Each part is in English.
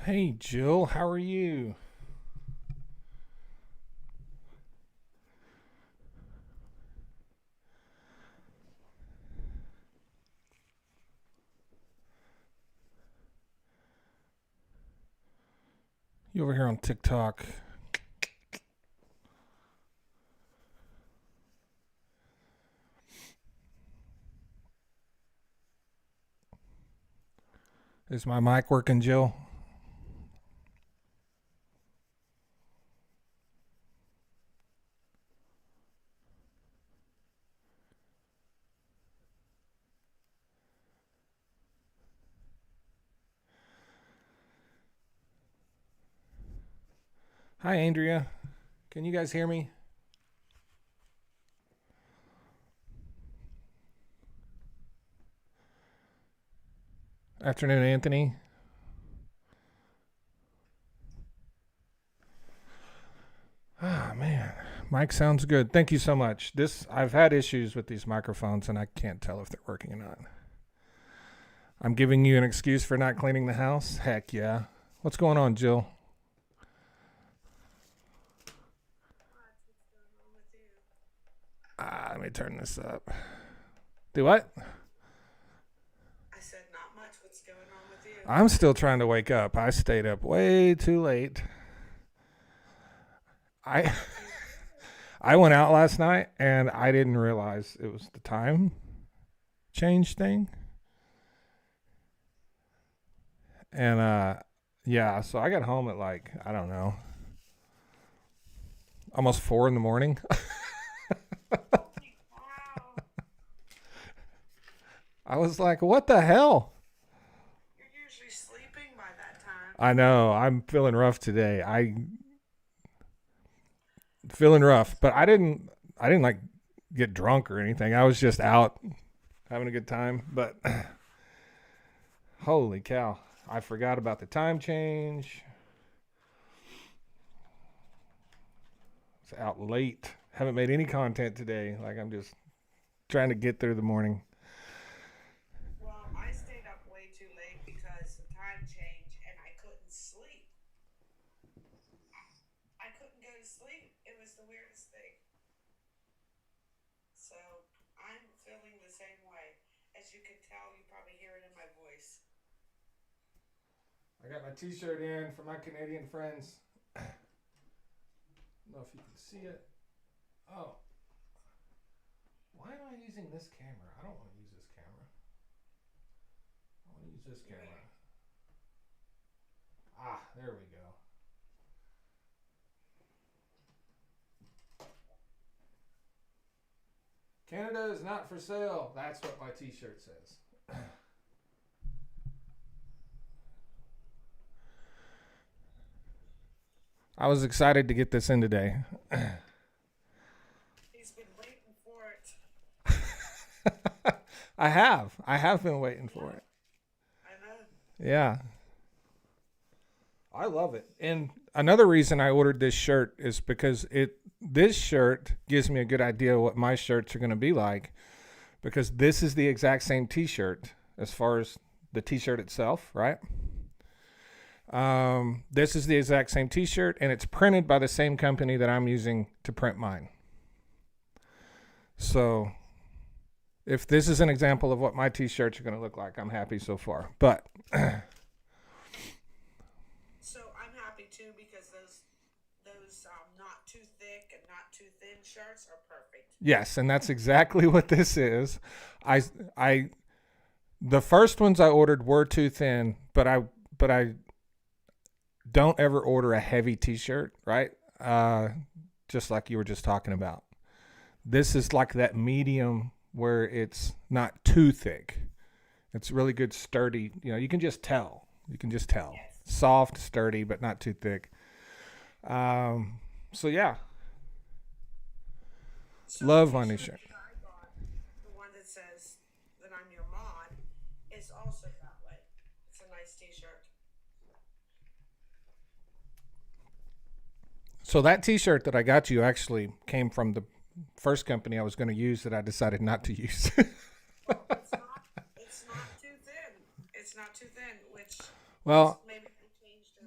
Hey, Jill, how are you? You over here on TikTok? Is my mic working, Jill? Hi, Andrea. Can you guys hear me? Afternoon, Anthony. Ah, man. Mic sounds good. Thank you so much. I've had issues with these microphones and I can't tell if they're working or not. I'm giving you an excuse for not cleaning the house? Heck yeah. What's going on, Jill? Let me turn this up. Do what? I said not much. What's going on with you? I'm still trying to wake up. I stayed up way too late. I I went out last night and I didn't realize it was the time change thing. And yeah, so I got home at like, I don't know, almost 4 in the morning. Wow. I was like, what the hell? You're usually sleeping by that time. I know, I'm feeling rough today. I feeling rough, but I didn't like get drunk or anything. I was just out having a good time, but holy cow. I forgot about the time change. It's out late. Haven't made any content today. Like I'm just trying to get through the morning. Well, I stayed up way too late because the time changed and I couldn't sleep. I couldn't go to sleep. It was the weirdest thing. So I'm feeling the same way. As you can tell, you probably hear it in my voice. I got my t-shirt in for my Canadian friends. I don't know if you can see it. Oh, why am I using this camera? I don't want to use this camera. I want to use this camera. Ah, there we go. Canada is not for sale. That's what my t-shirt says. I was excited to get this in today. He's been waiting for it. I have. I have been waiting for it. I know. Yeah. I love it. And another reason I ordered this shirt is because this shirt gives me a good idea of what my shirts are going to be like because this is the exact same t-shirt as far as the t-shirt itself, right? This is the exact same t-shirt and it's printed by the same company that I'm using to print mine. So if this is an example of what my t-shirts are going to look like, I'm happy so far. But So I'm happy too because those not too thick and not too thin shirts are perfect. yes, and that's exactly what this is. I I the first ones I ordered were too thin, but I don't ever order a heavy t-shirt, right? Just like you were just talking about. This is like that medium where it's not too thick. It's really good, sturdy. You know, you can just tell. You can just tell. Yes. Soft, sturdy, but not too thick. So yeah, So the love my new t-shirt shirt. that I got, the one that says that I'm your mod, is also that way. It's a nice t-shirt. So that T-shirt that I got you actually came from the first company I was going to use that I decided not to use. Well, it's not too thin. It's not too thin, which is Well, maybe they changed their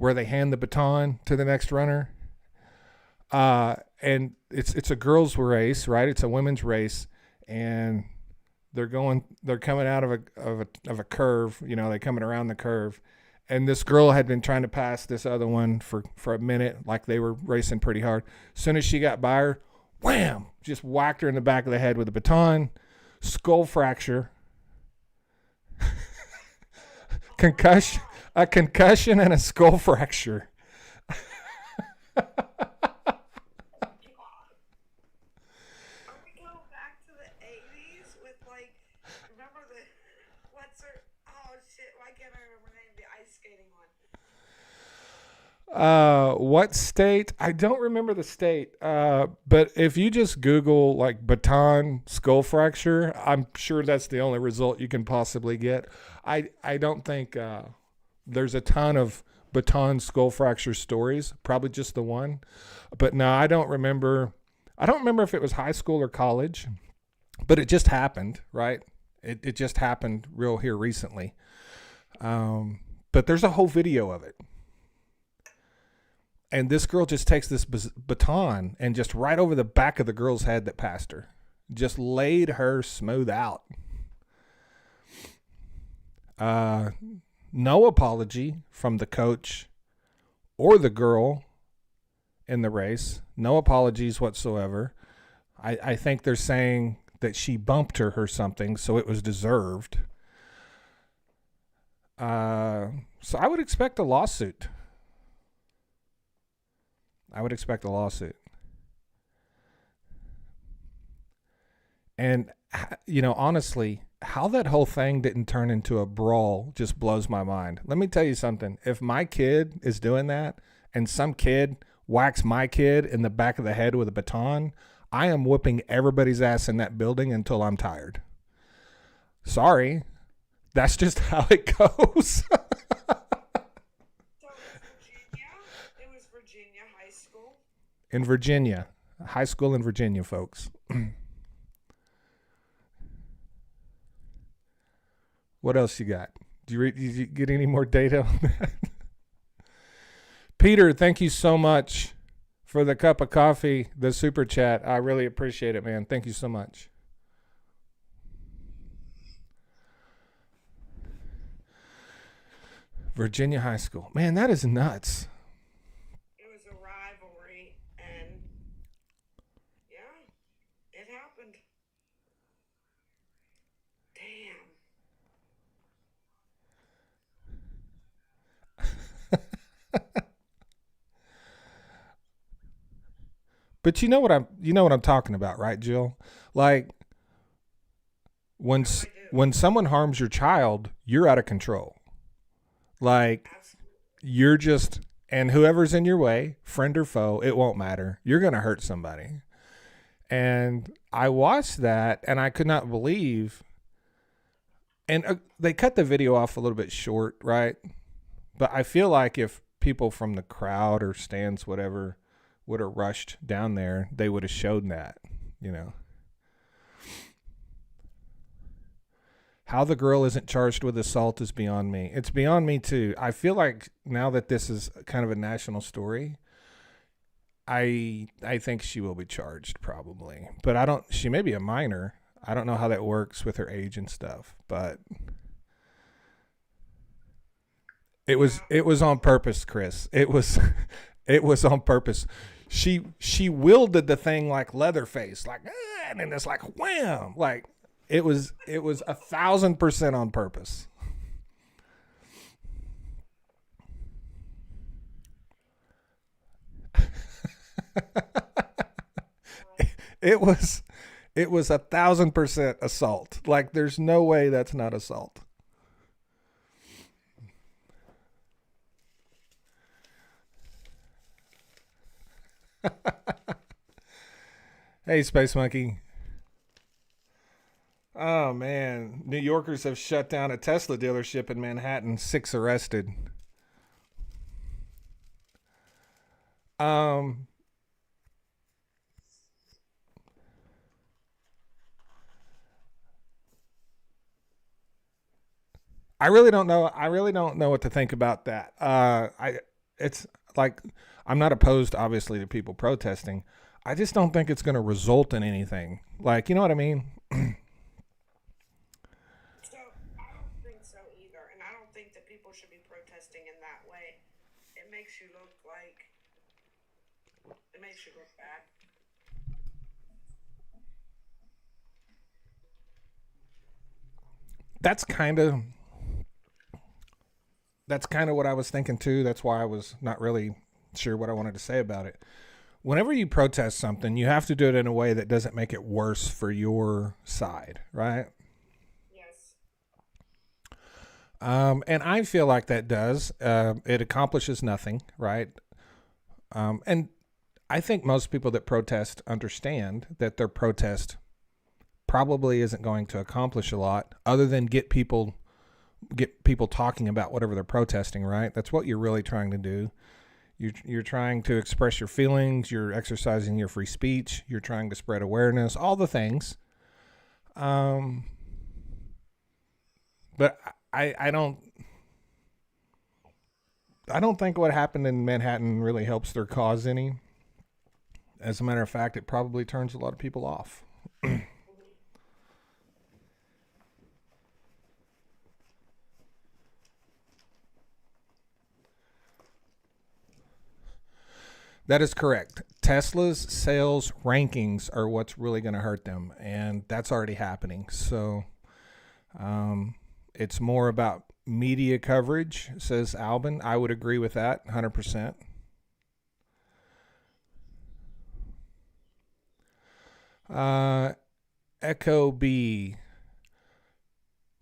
where they hand the baton to the next runner. And it's a girls' race, right? It's a women's race, and they're coming out of a curve. You know, they're coming around the curve, and this girl had been trying to pass this other one for a minute, like they were racing pretty hard. As soon as she got by her, wham! Just whacked her in the back of the head with a baton, skull fracture, a concussion, and a skull fracture. Are we going back to the 80s with like, remember the, what's her, oh shit, why can't I remember the name? The ice skating one. What state? I don't remember the state. But if you just Google like baton skull fracture, I'm sure that's the only result you can possibly get. I don't think there's a ton of baton skull fracture stories. Probably just the one. But no, I don't remember. I don't remember if it was high school or college. But it just happened, right? It just happened real here recently. But there's a whole video of it. And this girl just takes this baton and just right over the back of the girl's head that passed her. Just laid her smooth out. No apology from the coach or the girl in the race. No apologies whatsoever. I think they're saying that she bumped her or something, so it was deserved. So I would expect a lawsuit. And, you know, honestly, how that whole thing didn't turn into a brawl just blows my mind. Let me tell you something. If my kid is doing that and some kid whacks my kid in the back of the head with a baton, I am whooping everybody's ass in that building until I'm tired. Sorry. That's just how it goes. It was Virginia High School. In Virginia. High school in Virginia, folks. What else you got? Did you get any more data on that? Peter, thank you so much for the cup of coffee, the super chat. I really appreciate it, man. Thank you so much. Virginia High School. Man, that is nuts. It was a rivalry, and yeah, it happened. Damn. But you know what I'm talking about, right, Jill? Like when No, I do. when someone harms your child, you're out of control. Like Absolutely. you're just and whoever's in your way, friend or foe, it won't matter. You're going to hurt somebody. And I watched that and I could not believe and they cut the video off a little bit short, right? But I feel like if people from the crowd or stands whatever would have rushed down there, they would have showed that, you know. How the girl isn't charged with assault is beyond me. It's beyond me too. I feel like now that this is kind of a national story, I think she will be charged probably. But I don't she may be a minor. I don't know how that works with her age and stuff, but it was on purpose, Chris. It was on purpose. She wielded the thing like Leatherface, like and then it's like wham, like it was 1,000% on purpose. It was 1,000% assault. Like there's no way that's not assault. Hey, Space Monkey. Oh man, New Yorkers have shut down a Tesla dealership in Manhattan. 6 arrested. Um, I really don't know. I really don't know what to think about that. it's like I'm not opposed, obviously, to people protesting. I just don't think it's going to result in anything. Like, you know what I mean? So I don't think so either, and I don't think that people should be protesting in that way. It makes you look like it makes you look bad. That's kind of that's kind of what I was thinking too. That's why I was not really sure what I wanted to say about it. Whenever you protest something, you have to do it in a way that doesn't make it worse for your side, right? Yes. And I feel like that does. It accomplishes nothing, right? And I think most people that protest understand that their protest probably isn't going to accomplish a lot other than get people talking about whatever they're protesting, right? That's what you're really trying to do. You're trying to express your feelings. You're exercising your free speech. You're trying to spread awareness, all the things. Um, but I don't think what happened in Manhattan really helps their cause any. As a matter of fact, it probably turns a lot of people off. That is correct. Tesla's sales rankings are what's really going to hurt them, and that's already happening. So it's more about media coverage, says Albin. I would agree with that 100%. Uh, Echo B.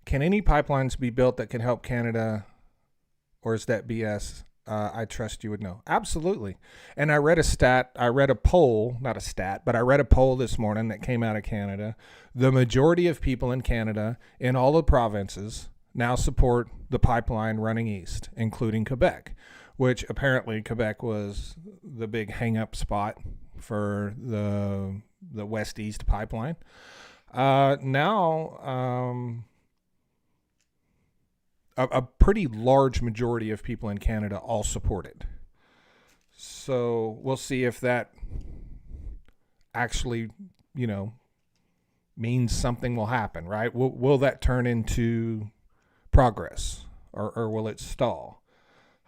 Can any pipelines be built that can help Canada, or is that BS? I trust you would know. Absolutely. And I read a poll, not a stat, but I read a poll this morning that came out of Canada. The majority of people in Canada, in all the provinces, now support the pipeline running east, including Quebec, which apparently Quebec was the big hang-up spot for the west-east pipeline. Now, a pretty large majority of people in Canada all support it. So we'll see if that actually, means something will happen, right? Will that turn into progress, or will it stall?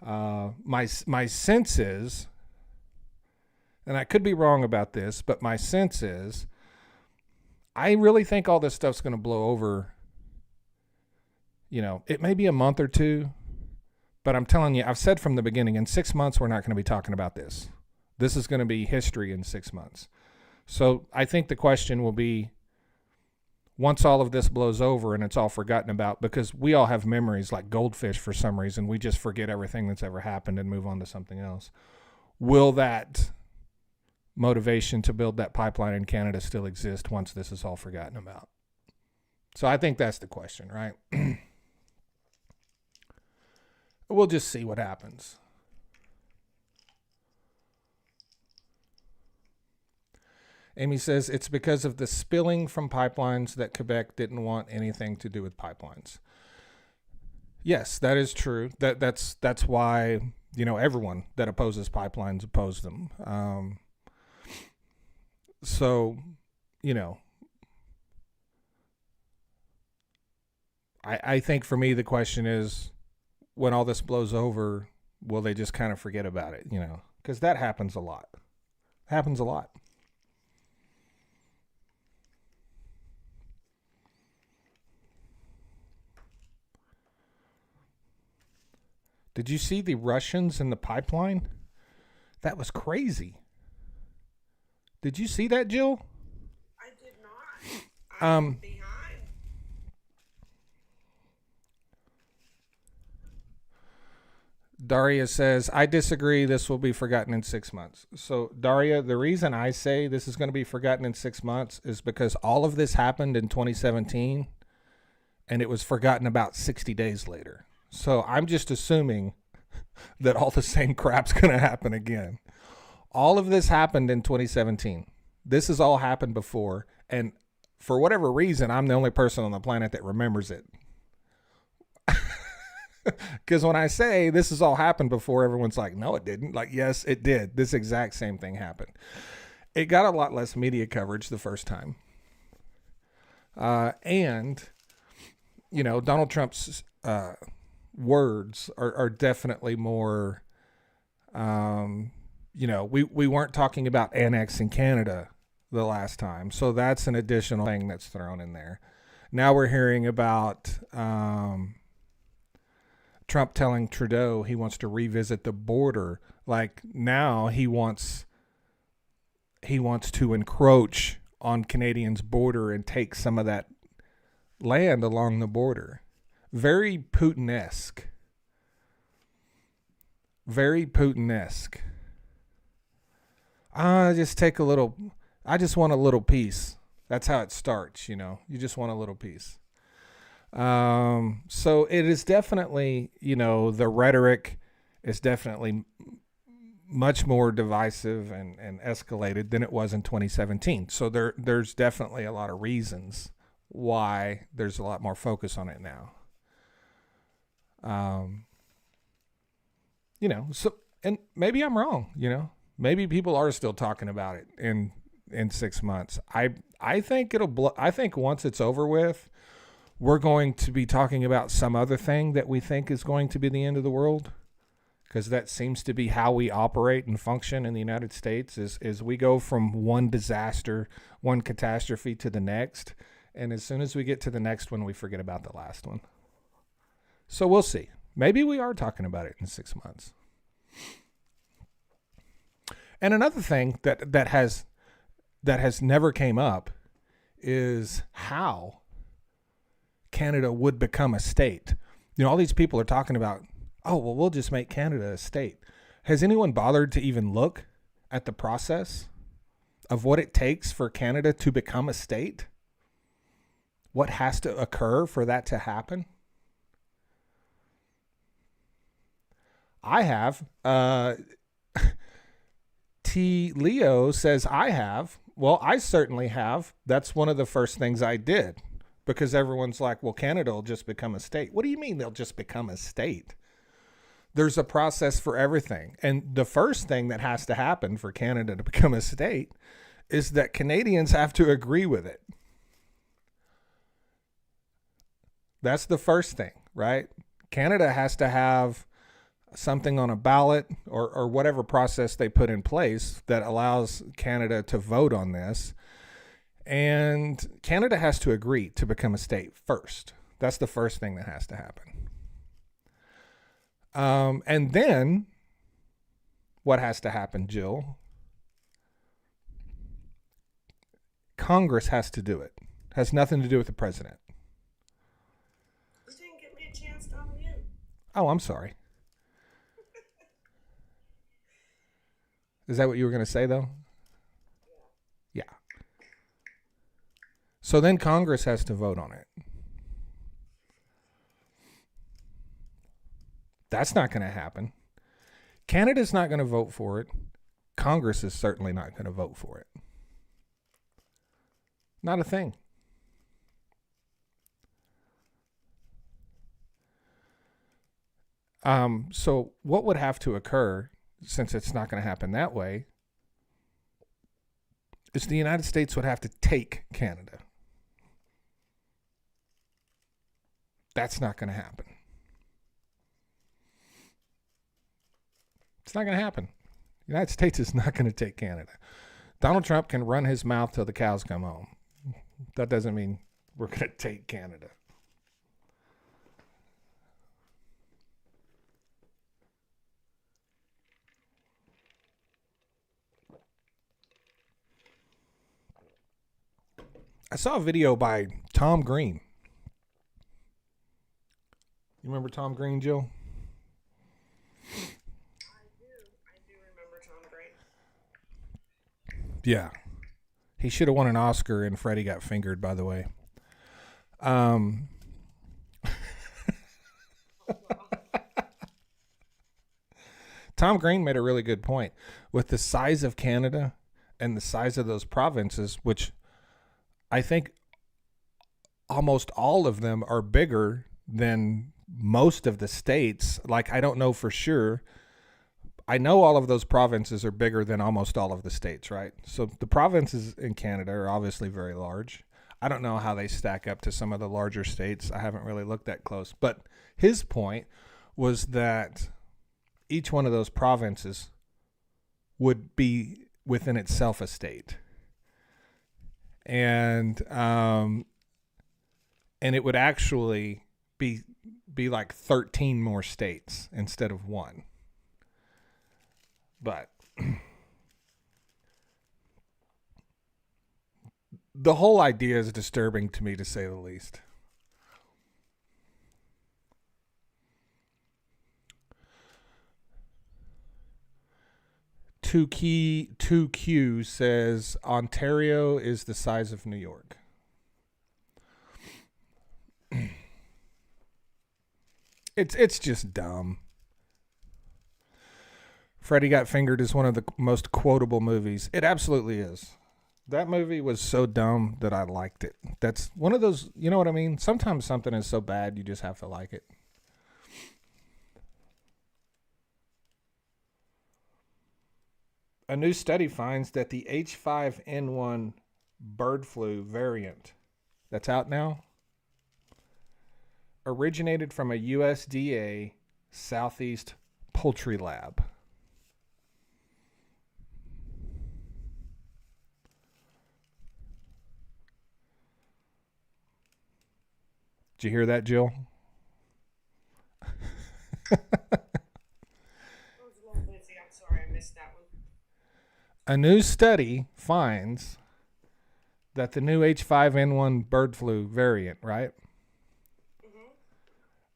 My sense is, and I could be wrong about this, but my sense is, I really think all this stuff's going to blow over. It may be a month or two, but I'm telling you, I've said from the beginning, in 6 months, we're not going to be talking about this. This is going to be history in 6 months. So I think the question will be, once all of this blows over and it's all forgotten about, because we all have memories like goldfish for some reason, we just forget everything that's ever happened and move on to something else. Will that motivation to build that pipeline in Canada still exist once this is all forgotten about? So I think that's the question, right? We'll just see what happens. Amy says it's because of the spilling from pipelines that Quebec didn't want anything to do with pipelines. Yes, that is true. That's why everyone that opposes pipelines oppose them. So I think for me the question is, when all this blows over, will they just kind of forget about it? Because that happens a lot. Happens a lot. Did you see the Russians in the pipeline? That was crazy. Did you see that, Jill? I did not. I'm behind. Daria says, I disagree. This will be forgotten in 6 months. So, Daria, the reason I say this is going to be forgotten in 6 months is because all of this happened in 2017 and it was forgotten about 60 days later. So, I'm just assuming that all the same crap's going to happen again. All of this happened in 2017. This has all happened before. And for whatever reason, I'm the only person on the planet that remembers it. Because when I say this has all happened before, everyone's like, no, it didn't. Like, yes, it did. This exact same thing happened. It got a lot less media coverage the first time. And, Donald Trump's words are definitely more, we weren't talking about annexing Canada the last time. So that's an additional thing that's thrown in there. Now we're hearing about Trump telling Trudeau he wants to revisit the border. Like now he wants to encroach on Canadians' border and take some of that land along the border. Very Putin-esque. Very Putin-esque. I just want a little piece. That's how it starts, You just want a little piece. So it is definitely, the rhetoric is definitely much more divisive and escalated than it was in 2017. So there's definitely a lot of reasons why there's a lot more focus on it now. So, and maybe I'm wrong, maybe people are still talking about it in 6 months. I think I think once it's over with, we're going to be talking about some other thing that we think is going to be the end of the world. Because that seems to be how we operate and function in the United States is we go from one disaster, one catastrophe to the next. And as soon as we get to the next one, we forget about the last one. So we'll see. Maybe we are talking about it in 6 months. And another thing that has never came up is how Canada would become a state. All these people are talking about, oh, well, we'll just make Canada a state. Has anyone bothered to even look at the process of what it takes for Canada to become a state? What has to occur for that to happen? I have. T. Leo says I have. Well, I certainly have. That's one of the first things I did. Because everyone's like, well, Canada will just become a state. What do you mean they'll just become a state? There's a process for everything. And the first thing that has to happen for Canada to become a state is that Canadians have to agree with it. That's the first thing, right? Canada has to have something on a ballot or whatever process they put in place that allows Canada to vote on this. And Canada has to agree to become a state first. That's the first thing that has to happen. And then what has to happen, Jill? Congress has to do it. Has nothing to do with the president. You didn't give me a chance to unmute. Oh, I'm sorry. Is that what you were going to say, though? Yeah. So then Congress has to vote on it. That's not going to happen. Canada's not going to vote for it. Congress is certainly not going to vote for it. Not a thing. So what would have to occur, since it's not going to happen that way, is the United States would have to take Canada. That's not going to happen. It's not going to happen. The United States is not going to take Canada. Donald Trump can run his mouth till the cows come home. That doesn't mean we're going to take Canada. I saw a video by Tom Green. You remember Tom Green, Jill? I do remember Tom Green. Yeah. He should have won an Oscar, and Freddie got fingered, by the way. Tom Green made a really good point. With the size of Canada and the size of those provinces, which I think almost all of them are bigger than most of the states. Like, I don't know for sure. I know all of those provinces are bigger than almost all of the states, right? So the provinces in Canada are obviously very large. I don't know how they stack up to some of the larger states. I haven't really looked that close. But his point was that each one of those provinces would be within itself a state. And it would actually be like 13 more states instead of one. But the whole idea is disturbing to me, to say the least. Two Q says Ontario is the size of New York. It's just dumb. Freddy Got Fingered is one of the most quotable movies. It absolutely is. That movie was so dumb that I liked it. That's one of those, you know what I mean? Sometimes something is so bad you just have to like it. A new study finds that the H5N1 bird flu variant that's out now originated from a USDA Southeast poultry lab. Did you hear that, Jill? I was a little busy. I'm sorry, I missed that one. A new study finds that the new H5N1 bird flu variant, right,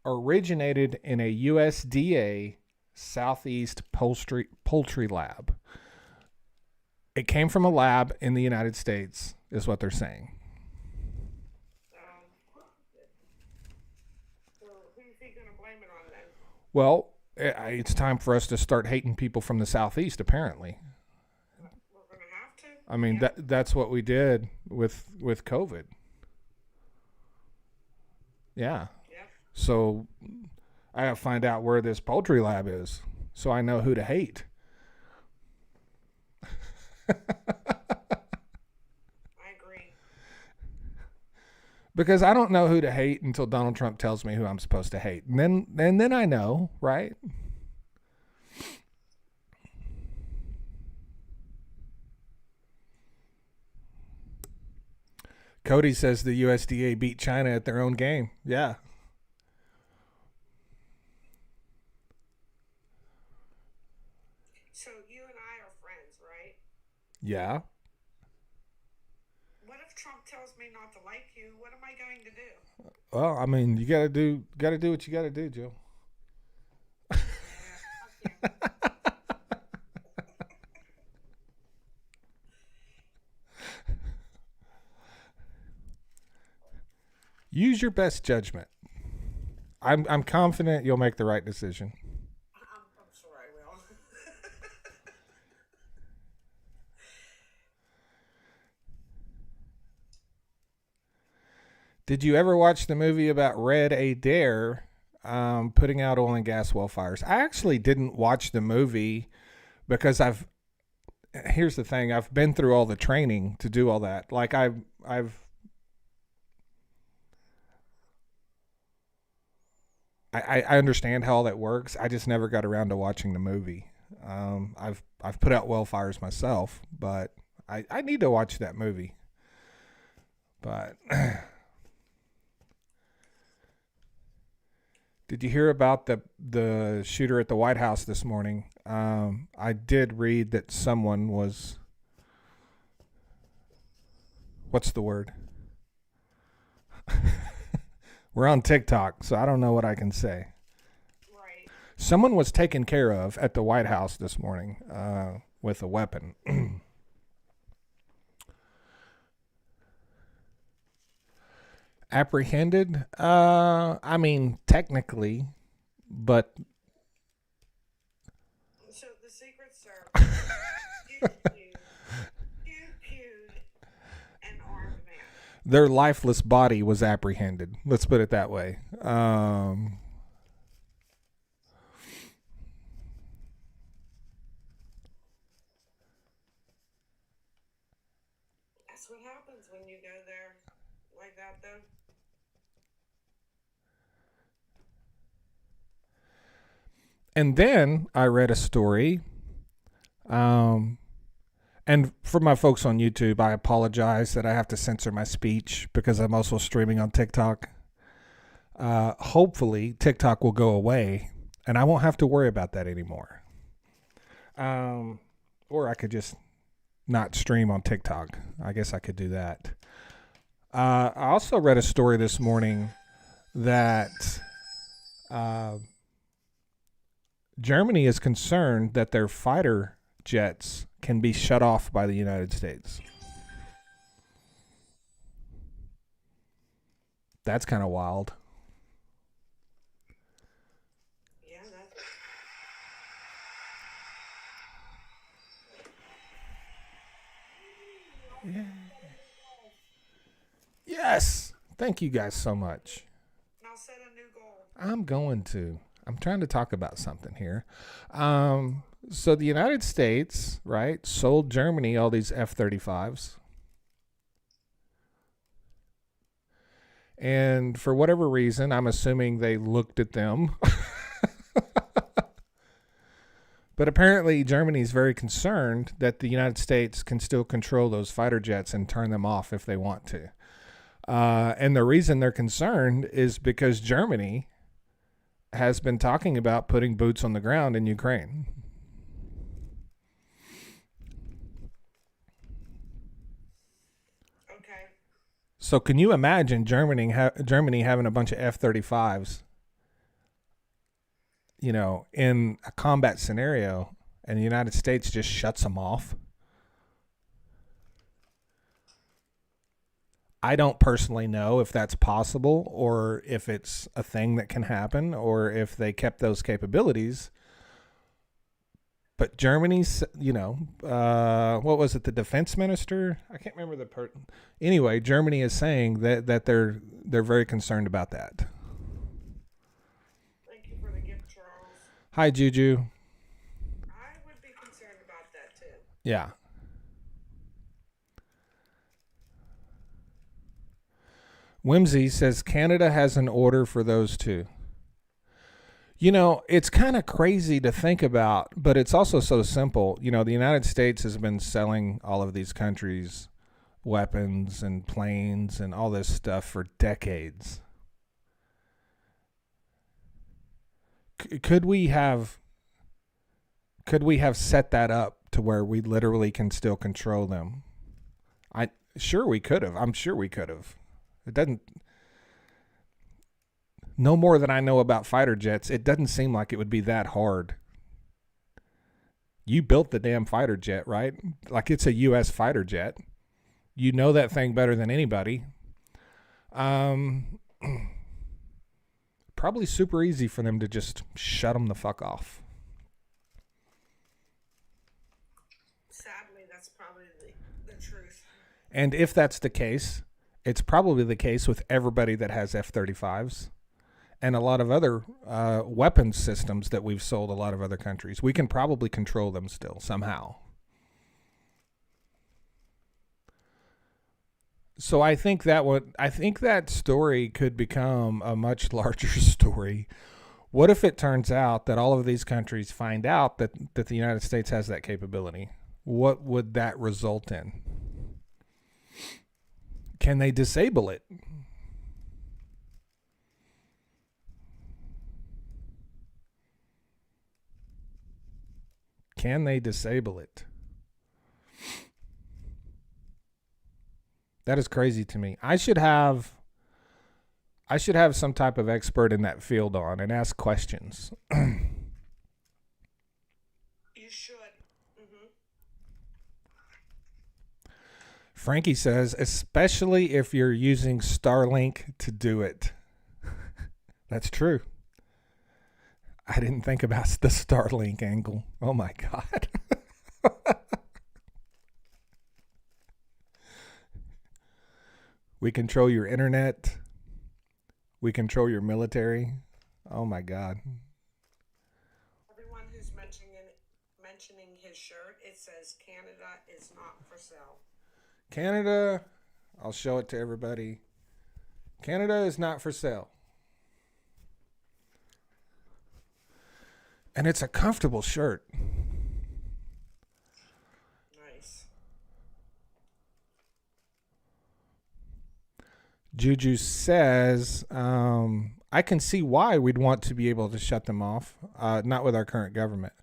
originated in a USDA Southeast poultry lab. It came from a lab in the United States, is what they're saying. So who's he going to blame it on then? Well, it's time for us to start hating people from the Southeast, apparently. We're going to have to. I mean, that's what we did with COVID. Yeah. Yep. So I have to find out where this poultry lab is so I know who to hate. I agree. Because I don't know who to hate until Donald Trump tells me who I'm supposed to hate. And then I know, right? Cody says the USDA beat China at their own game. Yeah. So you and I are friends, right? Yeah. What if Trump tells me not to like you? What am I going to do? Well, I mean, you gotta do what you gotta do, Joe. Yeah, fuck you. Use your best judgment. I'm confident you'll make the right decision. I'm sure I will. Did you ever watch the movie about Red Adair putting out oil and gas well fires? I actually didn't watch the movie because here's the thing, I've been through all the training to do all that. Like I understand how all that works. I just never got around to watching the movie. I've put out well fires myself, but I need to watch that movie. But did you hear about the shooter at the White House this morning? I did read that someone was, what's the word? We're on TikTok, so I don't know what I can say. Right. Someone was taken care of at the White House this morning with a weapon. Apprehended? I mean, technically, but So the Secret Service pew-pewed an armed man. their lifeless body was apprehended. Let's put it that way. though. And then I read a story. Um, and for my folks on YouTube, I apologize that I have to censor my speech because I'm also streaming on TikTok. Hopefully, TikTok will go away and I won't have to worry about that anymore. Or I could just not stream on TikTok. I guess I could do that. I also read a story this morning that uh, Germany is concerned that their fighter jets can be shut off by the United States. That's kind of wild. Yeah, that's Yeah. Yes. Thank you guys so much. I'll set a new goal. I'm going to. I'm trying to talk about something here. So the United States, right, sold Germany all these F-35s. And for whatever reason, I'm assuming they looked at them. But apparently, Germany's very concerned that the United States can still control those fighter jets and turn them off if they want to. And the reason they're concerned is because Germany has been talking about putting boots on the ground in Ukraine. Okay. So can you imagine Germany having a bunch of F-35s, in a combat scenario, and the United States just shuts them off? I don't personally know if that's possible or if it's a thing that can happen or if they kept those capabilities. But Germany's, what was it? The defense minister? I can't remember the person. Anyway, Germany is saying that they're very concerned about that. Thank you for the gift, Charles. Hi, Juju. I would be concerned about that too. Yeah. Whimsy says Canada has an order for those too. It's kind of crazy to think about, but it's also so simple. The United States has been selling all of these countries weapons and planes and all this stuff for decades. Could we have set that up to where we literally can still control them? Sure we could have. I'm sure we could have. It doesn't. No more than I know about fighter jets, it doesn't seem like it would be that hard. You built the damn fighter jet, right? Like it's a U.S. fighter jet. You know that thing better than anybody. Probably super easy for them to just shut them the fuck off. Sadly, that's probably the truth. And if that's the case, it's probably the case with everybody that has F-35s and a lot of other weapons systems that we've sold a lot of other countries. We can probably control them still somehow. So I think that story could become a much larger story. What if it turns out that all of these countries find out that the United States has that capability? What would that result in? Can they disable it? Can they disable it? That is crazy to me. I should have some type of expert in that field on and ask questions. You should. Mm-hmm. Frankie says, especially if you're using Starlink to do it. That's true. I didn't think about the Starlink angle. Oh my God. We control your internet. We control your military. Oh my God. Everyone who's mentioning his shirt, it says Canada is not for sale. Canada, I'll show it to everybody. Canada is not for sale. And it's a comfortable shirt. Nice. Juju says, I can see why we'd want to be able to shut them off, not with our current government.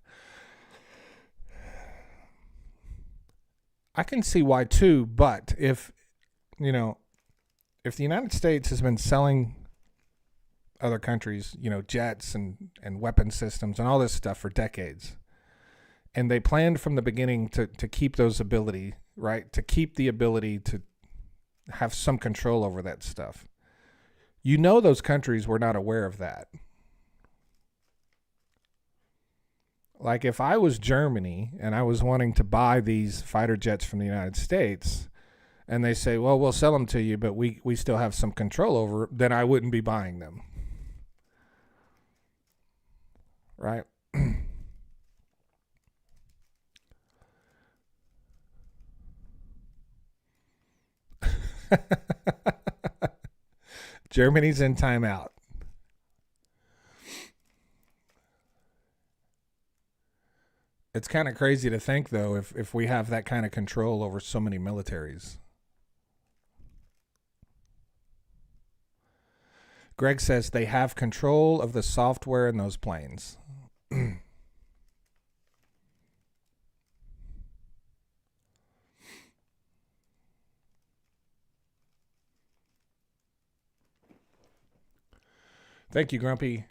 I can see why too, but if the United States has been selling other countries, jets and weapon systems and all this stuff for decades, and they planned from the beginning to keep those ability, right? To keep the ability to have some control over that stuff. Those countries were not aware of that. Like if I was Germany and I was wanting to buy these fighter jets from the United States, and they say, well, we'll sell them to you, but we still have some control over it, then I wouldn't be buying them. Right? Germany's in timeout. It's kind of crazy to think, though, if we have that kind of control over so many militaries. Greg says they have control of the software in those planes. Thank you, Grumpy.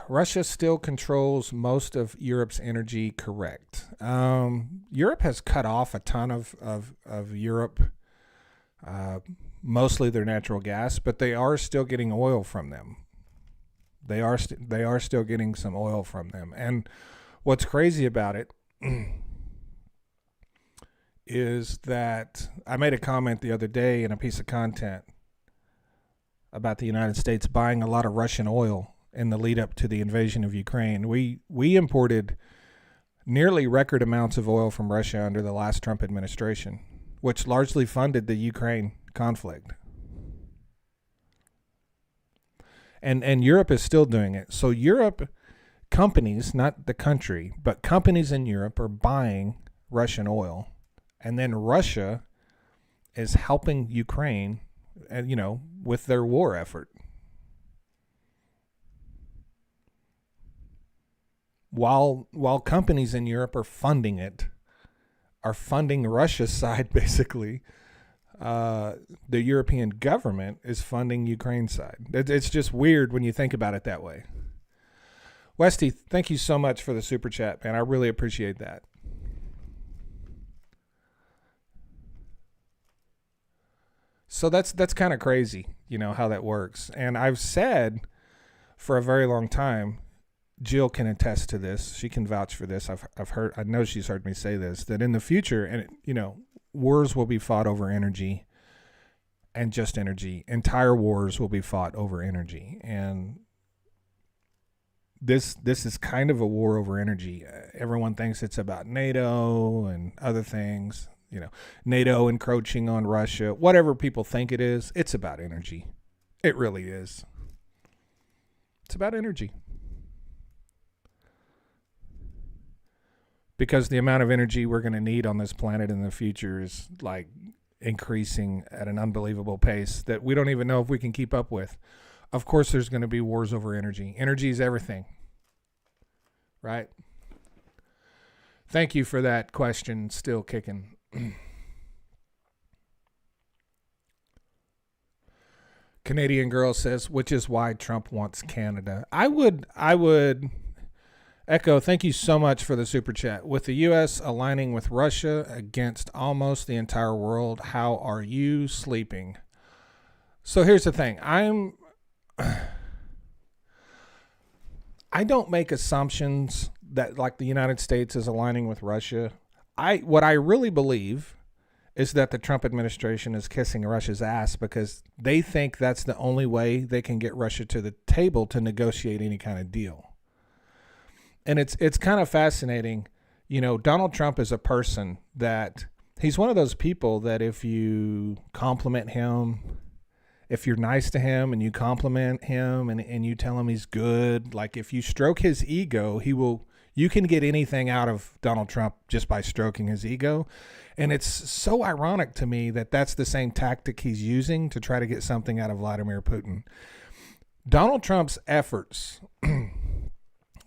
Russia still controls most of Europe's energy, correct. Europe has cut off a ton of Europe, mostly their natural gas, but they are still getting oil from them. They are still getting some oil from them. And what's crazy about it is that I made a comment the other day in a piece of content about the United States buying a lot of Russian oil in the lead up to the invasion of Ukraine. We imported nearly record amounts of oil from Russia under the last Trump administration, which largely funded the Ukraine conflict. And Europe is still doing it. So Europe, companies, not the country, but companies in Europe are buying Russian oil. And then Russia is helping Ukraine, with their war effort. While companies in Europe are funding it, are funding Russia's side, basically, the European government is funding Ukraine's side. It's just weird when you think about it that way. Westy, thank you so much for the super chat, man. I really appreciate that. So that's kind of crazy, how that works. And I've said for a very long time, Jill can attest to this. She can vouch for this. I know she's heard me say this, that in the future, and wars will be fought over energy, and just energy. Entire wars will be fought over energy, and this is kind of a war over energy. Everyone thinks it's about NATO and other things. NATO encroaching on Russia, whatever people think it is, it's about energy. It really is. It's about energy. Because the amount of energy we're going to need on this planet in the future is like increasing at an unbelievable pace that we don't even know if we can keep up with. Of course, there's going to be wars over energy. Energy is everything. Right? Thank you for that question. Still kicking. Canadian girl says, which is why Trump wants Canada. I would echo, thank you so much for the super chat. With the U.S. aligning with Russia against almost the entire world, how are you sleeping? So here's the thing. I don't make assumptions that like the United States is aligning with Russia. What I really believe is that the Trump administration is kissing Russia's ass because they think that's the only way they can get Russia to the table to negotiate any kind of deal. And it's kind of fascinating. Donald Trump is a person that he's one of those people that if you compliment him, if you're nice to him and you compliment him and you tell him he's good, like if you stroke his ego, you can get anything out of Donald Trump just by stroking his ego. And it's so ironic to me that that's the same tactic he's using to try to get something out of Vladimir Putin. Donald Trump's efforts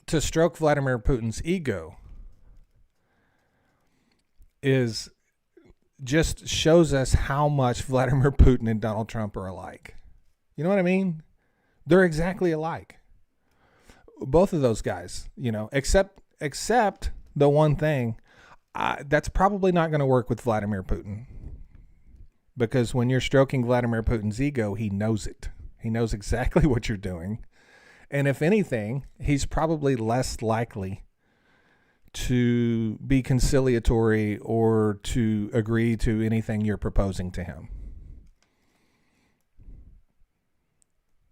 to stroke Vladimir Putin's ego is just shows us how much Vladimir Putin and Donald Trump are alike. You know what I mean? They're exactly alike. Both of those guys, except the one thing, that's probably not going to work with Vladimir Putin. Because when you're stroking Vladimir Putin's ego, he knows it. He knows exactly what you're doing. And if anything, he's probably less likely to be conciliatory or to agree to anything you're proposing to him.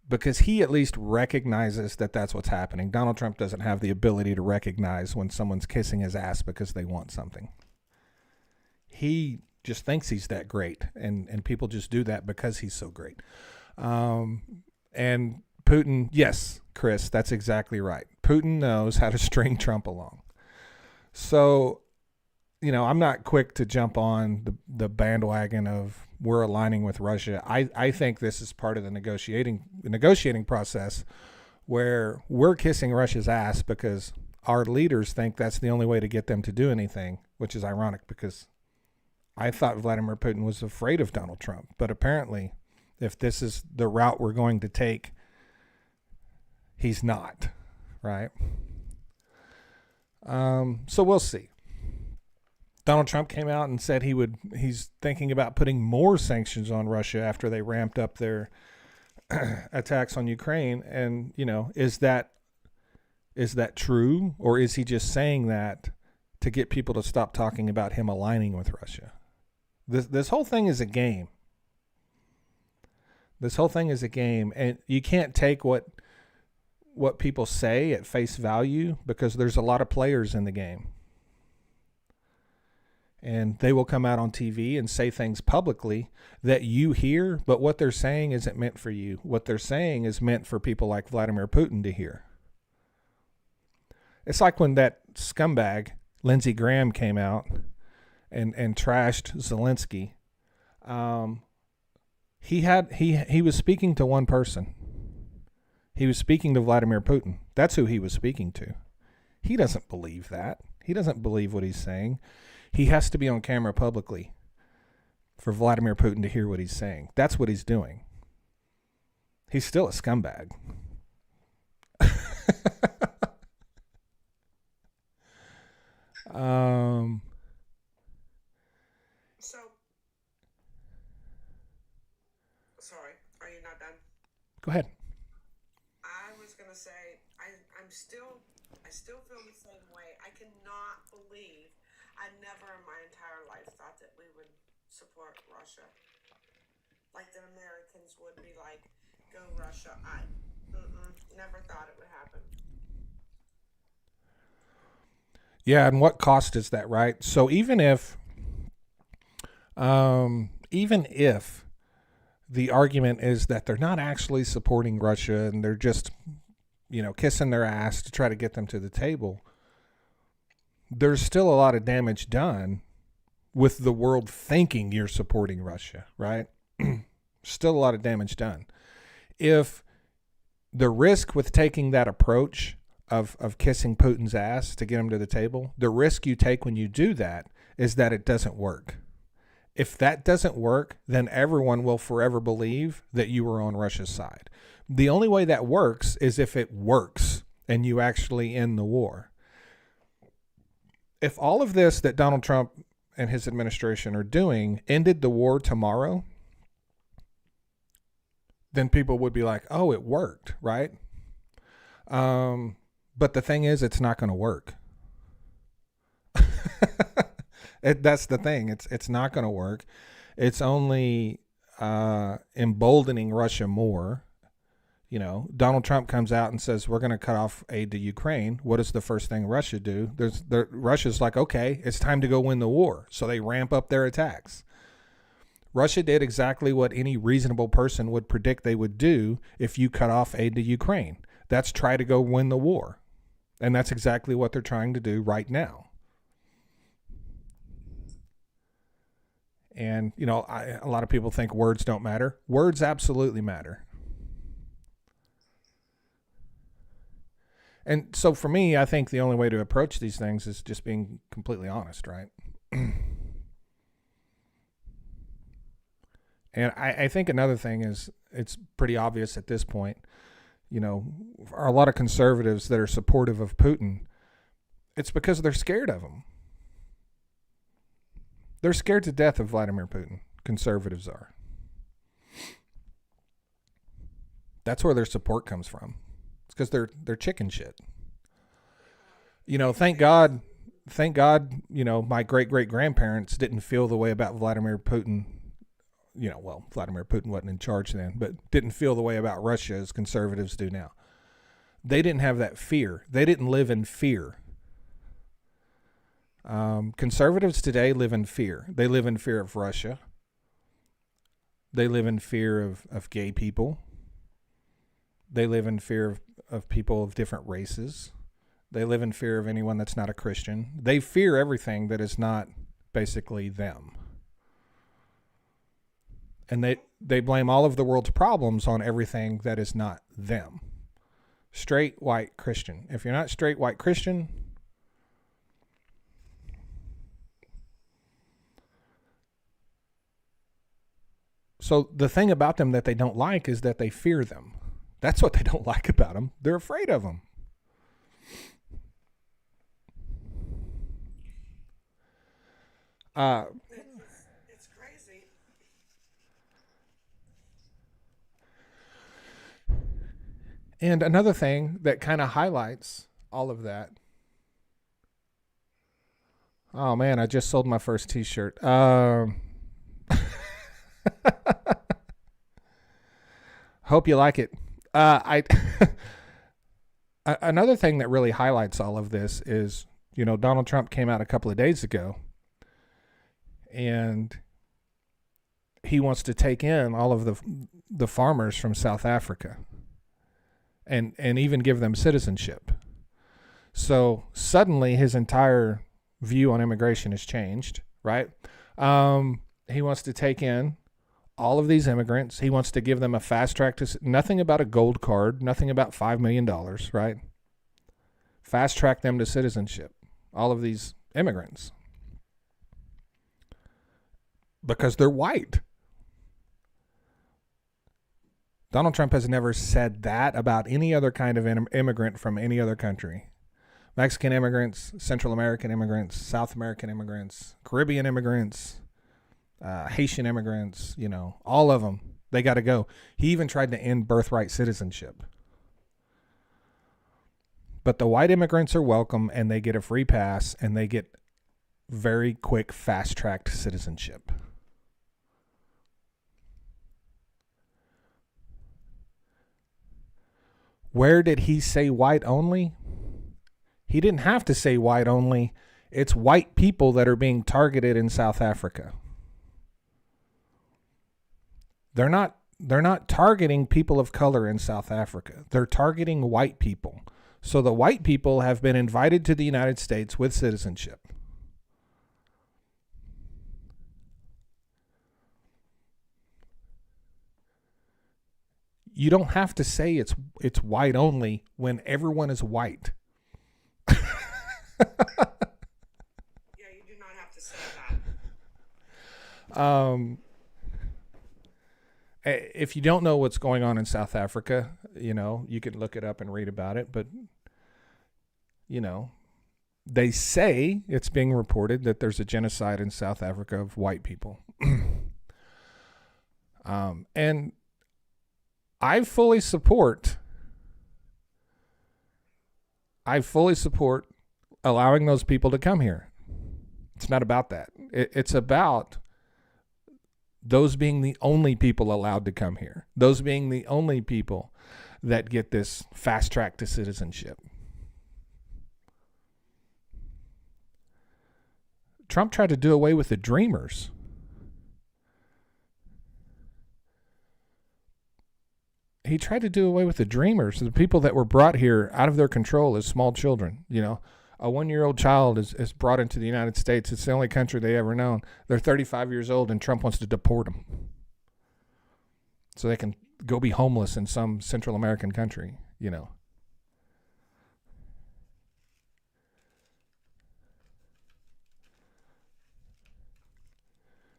Because he at least recognizes that that's what's happening. Donald Trump doesn't have the ability to recognize when someone's kissing his ass because they want something. He just thinks he's that great, and people just do that because he's so great. And Putin, yes, Chris, that's exactly right. Putin knows how to string Trump along. So, I'm not quick to jump on the bandwagon of we're aligning with Russia. I think this is part of the negotiating process where we're kissing Russia's ass because our leaders think that's the only way to get them to do anything, which is ironic because I thought Vladimir Putin was afraid of Donald Trump. But apparently, if this is the route we're going to take, he's not, right? So we'll see. Donald Trump came out and said he's thinking about putting more sanctions on Russia after they ramped up their attacks on Ukraine. And, is that true? Or is he just saying that to get people to stop talking about him aligning with Russia? This whole thing is a game. This whole thing is a game. And you can't take what people say at face value because there's a lot of players in the game. And they will come out on TV and say things publicly that you hear, but what they're saying isn't meant for you. What they're saying is meant for people like Vladimir Putin to hear. It's like when that scumbag, Lindsey Graham, came out and trashed Zelensky. He was speaking to one person. He was speaking to Vladimir Putin. That's who he was speaking to. He doesn't believe that. He doesn't believe what he's saying. He has to be on camera publicly for Vladimir Putin to hear what he's saying. That's what he's doing. He's still a scumbag. Sorry, are you not done? Go ahead. I was gonna say I still feel the same way. I cannot believe I never in my entire life thought that we would support Russia. Like that Americans would be like, go Russia. I never thought it would happen. Yeah, and what cost is that, right? So even if the argument is that they're not actually supporting Russia and they're just, kissing their ass to try to get them to the table, there's still a lot of damage done with the world thinking you're supporting Russia, right? Still a lot of damage done. If the risk with taking that approach of kissing Putin's ass to get him to the table, the risk you take when you do that is that it doesn't work. If that doesn't work, then everyone will forever believe that you were on Russia's side. The only way that works is if it works and you actually end the war. If all of this that Donald Trump and his administration are doing ended the war tomorrow, then people would be like, oh, it worked, right? But the thing is, it's not going to work. That's the thing. It's not going to work. It's only emboldening Russia more. Donald Trump comes out and says, we're going to cut off aid to Ukraine. What does the first thing Russia do? Russia's like, okay, it's time to go win the war. So they ramp up their attacks. Russia did exactly what any reasonable person would predict they would do if you cut off aid to Ukraine. That's try to go win the war. And that's exactly what they're trying to do right now. And, a lot of people think words don't matter. Words absolutely matter. And so for me, I think the only way to approach these things is just being completely honest, right? And I think another thing is, it's pretty obvious at this point, are a lot of conservatives that are supportive of Putin. It's because they're scared of him. They're scared to death of Vladimir Putin. Conservatives are. That's where their support comes from. It's because they're chicken shit. Thank God, my great-great-grandparents didn't feel the way about Vladimir Putin. Vladimir Putin wasn't in charge then, but didn't feel the way about Russia as conservatives do now. They didn't have that fear. They didn't live in fear. Conservatives today live in fear. They live in fear of Russia. They live in fear of gay people. They live in fear of people of different races. They live in fear of anyone that's not a Christian. They fear everything that is not basically them. And they blame all of the world's problems on everything that is not them. Straight, white, Christian. If you're not straight, white, Christian, so the thing about them that they don't like is that they fear them. That's what they don't like about them. They're afraid of them. It's crazy. And another thing that kind of highlights all of that. Oh man, I just sold my first t-shirt. Hope you like it. Another thing that really highlights all of this is, Donald Trump came out a couple of days ago and he wants to take in all of the farmers from South Africa and even give them citizenship. So suddenly his entire view on immigration has changed, right? He wants to take in all of these immigrants. He wants to give them a fast track to nothing about a gold card, nothing about $5 million, right? Fast track them to citizenship. All of these immigrants. Because they're white. Donald Trump has never said that about any other kind of immigrant from any other country. Mexican immigrants, Central American immigrants, South American immigrants, Caribbean immigrants, Haitian immigrants, all of them, they got to go. He even tried to end birthright citizenship. But the white immigrants are welcome and they get a free pass and they get very quick, fast-tracked citizenship. Where did he say white only? He didn't have to say white only. It's white people that are being targeted in South Africa. They're not targeting people of color in South Africa. They're targeting white people. So the white people have been invited to the United States with citizenship. You don't have to say it's white only when everyone is white. Yeah, you do not have to say that. If you don't know what's going on in South Africa, you can look it up and read about it. But, they say it's being reported that there's a genocide in South Africa of white people. And I fully support allowing those people to come here. It's not about that. It's about those being the only people allowed to come here. Those being the only people that get this fast track to citizenship. Trump tried to do away with the dreamers. He tried to do away with the dreamers, the people that were brought here out of their control as small children. You know, a 1-year-old child is brought into the United States. It's the only country they ever known. They're 35 years old, and Trump wants to deport them so they can go be homeless in some Central American country, you know.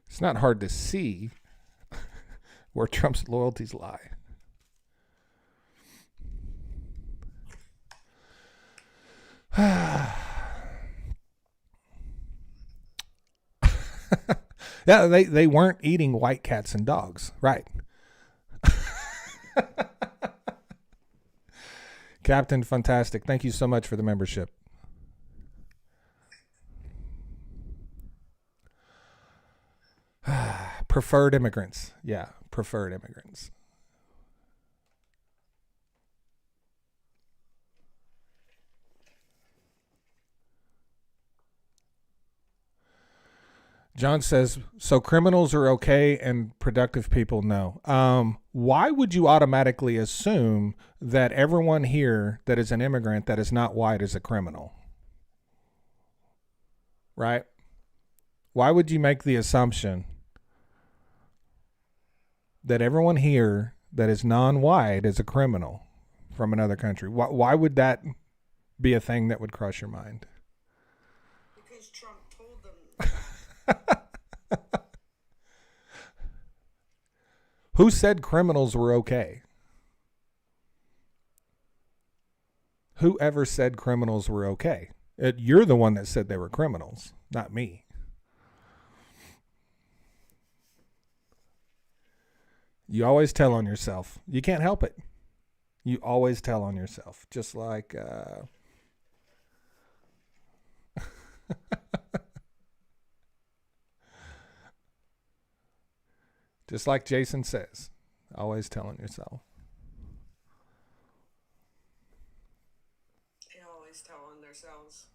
It's not hard to see where Trump's loyalties lie. Yeah, they weren't eating white cats and dogs, right? Captain Fantastic, thank you so much for the membership. Preferred immigrants. Yeah, preferred immigrants. John says, so criminals are okay and productive people no. Why would you automatically assume that everyone here that is an immigrant that is not white is a criminal? Right? Why would you make the assumption that everyone here that is non-white is a criminal from another country? Why would that be a thing that would cross your mind? Because Trump told them. Who said criminals were okay? Who ever said criminals were okay? You're the one that said they were criminals, not me. You always tell on yourself. You can't help it. You always tell on yourself. Just like... Just like Jason says, always telling yourself. They always tell on themselves.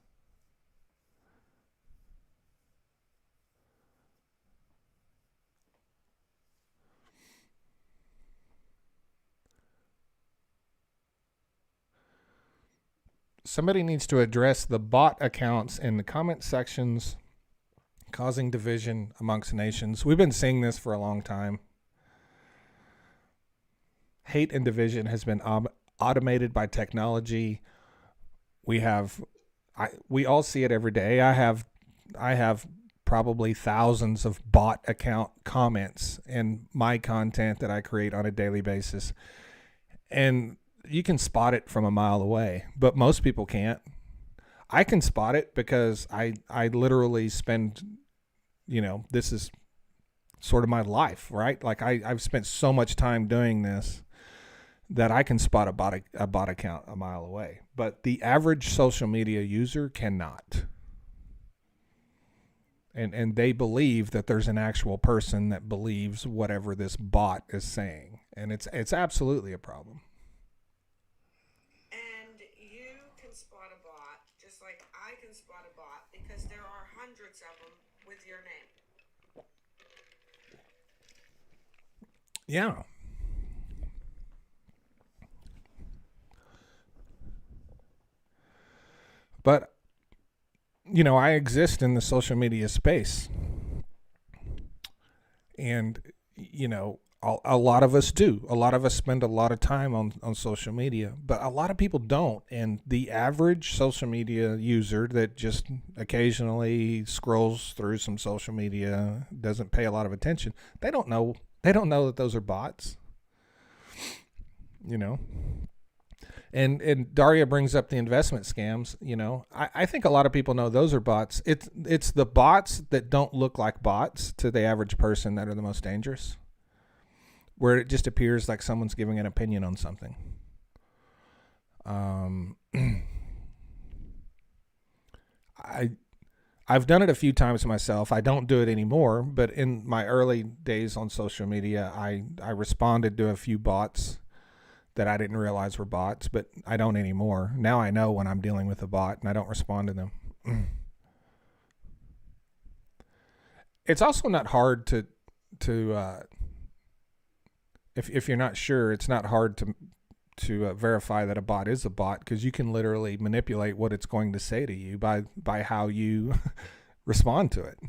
Somebody needs to address the bot accounts in the comment sections causing division amongst nations. We've been seeing this for a long time. Hate and division has been automated by technology. We all see it every day. I have probably thousands of bot account comments in my content that I create on a daily basis. And you can spot it from a mile away, but most people can't. I can spot it because I literally spend, this is sort of my life, right? Like I've spent so much time doing this that I can spot a bot account a mile away. But the average social media user cannot. And they believe that there's an actual person that believes whatever this bot is saying. And it's absolutely a problem. Spot a bot, just like I can spot a bot, because there are hundreds of them with your name. Yeah. But, I exist in the social media space. And, a lot of us do. A lot of us spend a lot of time on social media, but a lot of people don't. And the average social media user that just occasionally scrolls through some social media, doesn't pay a lot of attention, they don't know that those are bots. And Daria brings up the investment scams. I think a lot of people know those are bots. It's the bots that don't look like bots to the average person that are the most dangerous, where it just appears like someone's giving an opinion on something. I've done it a few times myself. I don't do it anymore, but in my early days on social media, I responded to a few bots that I didn't realize were bots, but I don't anymore. Now I know when I'm dealing with a bot and I don't respond to them. It's also not hard to if you're not sure, it's not hard to verify that a bot is a bot, because you can literally manipulate what it's going to say to you by how you respond to it.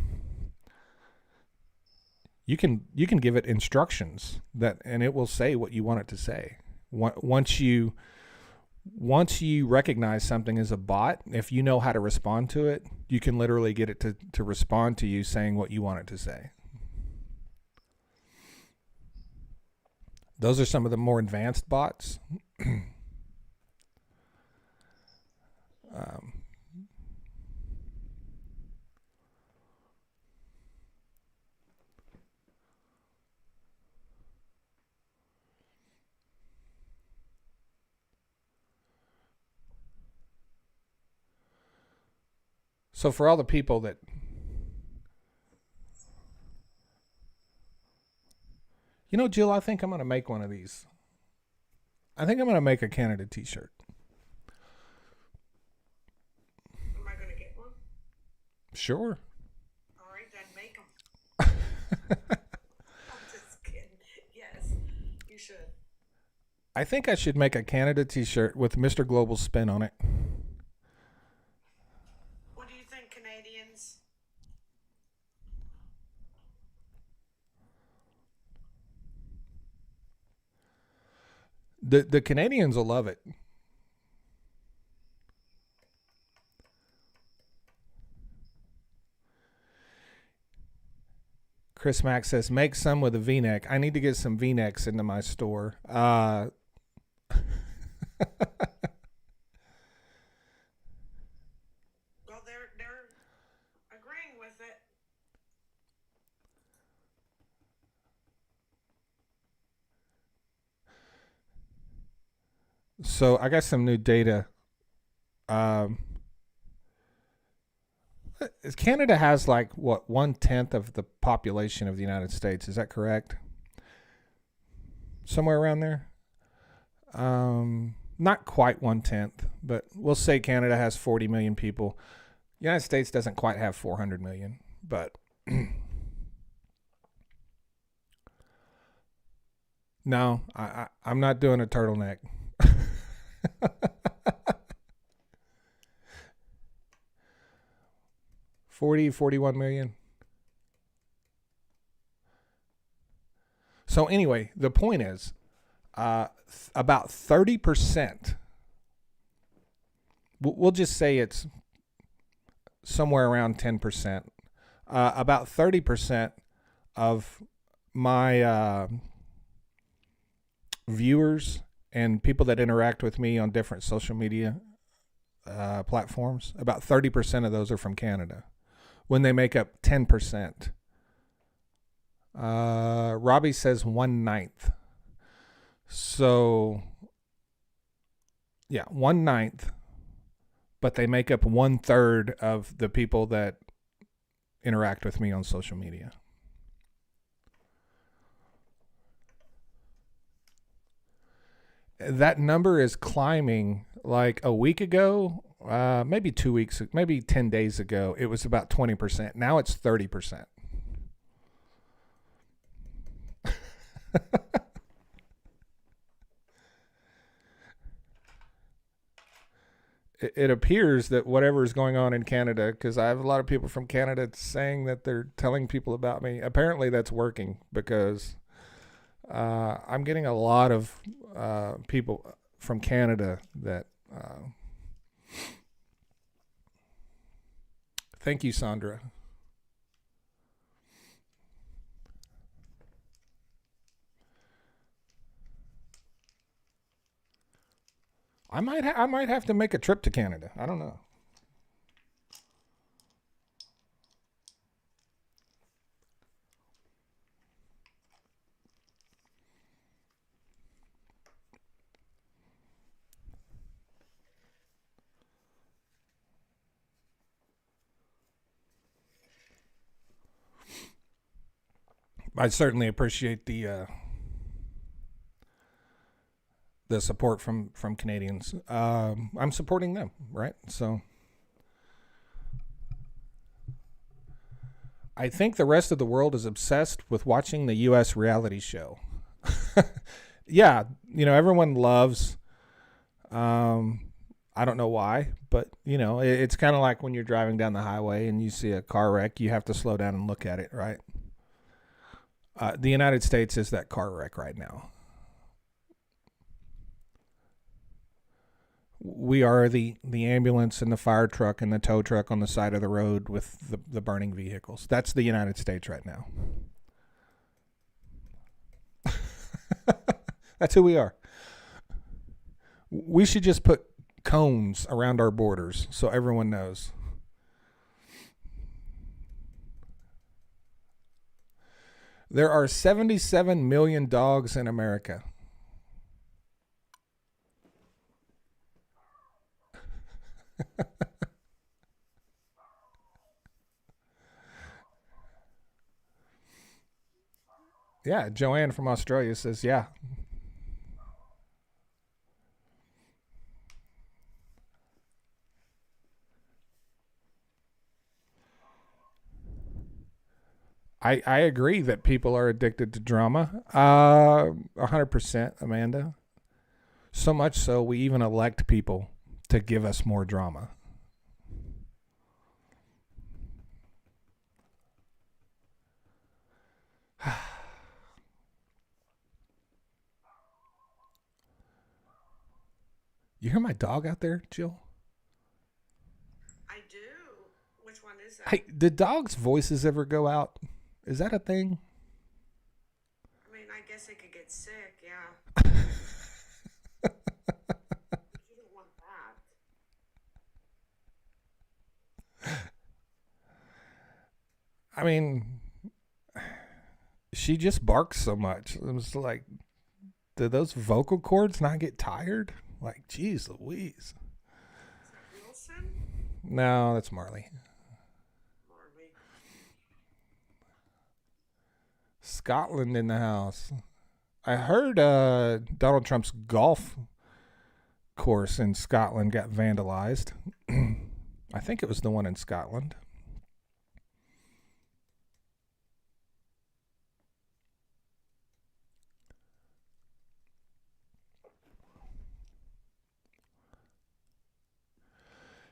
You can give it instructions and it will say what you want it to say. Once you recognize something as a bot, if you know how to respond to it, you can literally get it to respond to you saying what you want it to say. Those are some of the more advanced bots. um, so for all the people that, Jill, I think I'm going to make one of these. I think I'm going to make a Canada t-shirt. Am I going to get one? Sure. All right, then make them. I'm just kidding. Yes, you should. I think I should make a Canada t-shirt with Mr. Global's spin on it. What do you think, Canadians? The Canadians will love it. Chris Mack says, make some with a V-neck. I need to get some V-necks into my store. Well, they're agreeing with it. So I got some new data. Canada has like what 1/10 of the population of the United States. Is that correct? Somewhere around there. Not quite 1/10, but we'll say Canada has 40 million people. The United States doesn't quite have 400 million, but no, I'm not doing a turtleneck. 41 million. So anyway, the point is, about 30%. We'll just say it's somewhere around 10%. About 30% of my viewers and people that interact with me on different social media platforms, about 30% of those are from Canada, when they make up 10%. Robbie says 1/9. So, yeah, 1/9, but they make up 1/3 of the people that interact with me on social media. That number is climbing. Like a week ago, maybe 2 weeks, maybe 10 days ago, it was about 20%. Now it's 30%. It appears that whatever is going on in Canada, because I have a lot of people from Canada saying that they're telling people about me. Apparently that's working, because I'm getting a lot of people from Canada that thank you, Sandra. I might have to make a trip to Canada. I don't know. I certainly appreciate the the support from Canadians. I'm supporting them, right? So I think the rest of the world is obsessed with watching the U.S. reality show. Yeah, everyone loves. I don't know why, but it's kind of like when you're driving down the highway and you see a car wreck, you have to slow down and look at it, right? The United States is that car wreck right now. We are the ambulance and the fire truck and the tow truck on the side of the road with the burning vehicles. That's the United States right now. That's who we are. We should just put cones around our borders so everyone knows. There are 77 million dogs in America. Yeah, Joanne from Australia says, yeah. I agree that people are addicted to drama. 100%, Amanda. So much so, we even elect people to give us more drama. You hear my dog out there, Jill? I do. Which one is that? Hey, did dogs' voices ever go out? Is that a thing? I mean, I guess it could get sick, yeah. But you don't want that. I mean, she just barks so much. It was like, did those vocal cords not get tired? Like, geez Louise. Is that Wilson? No, that's Marley. Marley. Scotland in the house. I heard Donald Trump's golf course in Scotland got vandalized. I think it was the one in Scotland.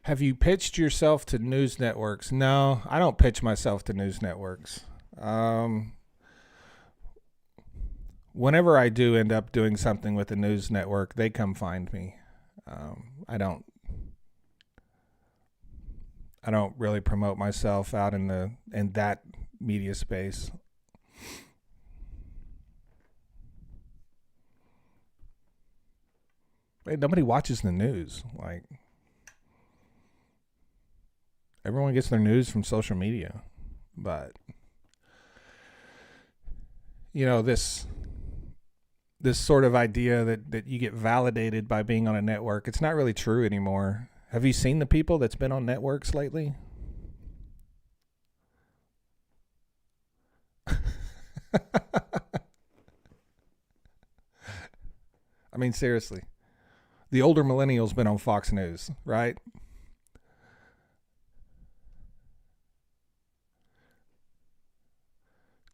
Have you pitched yourself to news networks? No, I don't pitch myself to news networks. Whenever I do end up doing something with a news network, they come find me. I don't really promote myself out in that media space. Nobody watches the news. Like, everyone gets their news from social media. But this sort of idea that you get validated by being on a network, it's not really true anymore. Have you seen the people that's been on networks lately? I mean, seriously. The older millennials been on Fox News, right?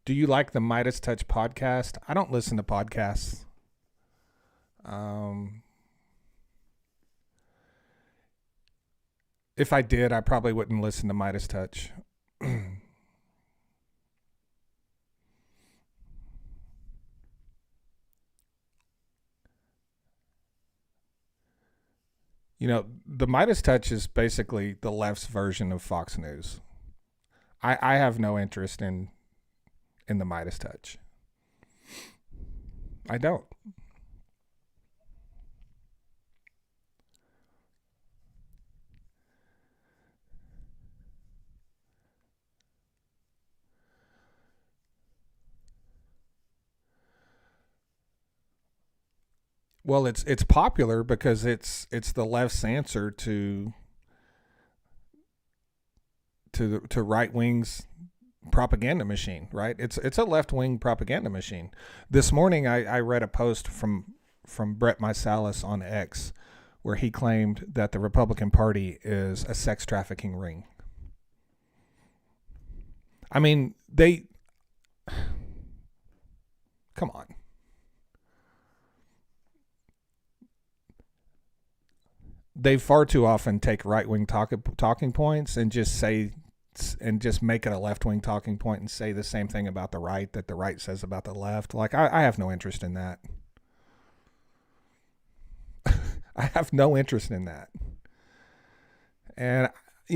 Do you like the Midas Touch podcast? I don't listen to podcasts. If I did, I probably wouldn't listen to Midas Touch. The Midas Touch is basically the left's version of Fox News. I have no interest in the Midas Touch. I don't. Well, it's popular because it's the left's answer to right wing's propaganda machine, right? It's a left wing propaganda machine. This morning, I read a post from from Brett Meisalis on X, where he claimed that the Republican Party is a sex trafficking ring. I mean, they come on. They far too often take right wing talking points and just make it a left wing talking point and say the same thing about the right that the right says about the left. Like I have no interest in that. I have no interest in that. And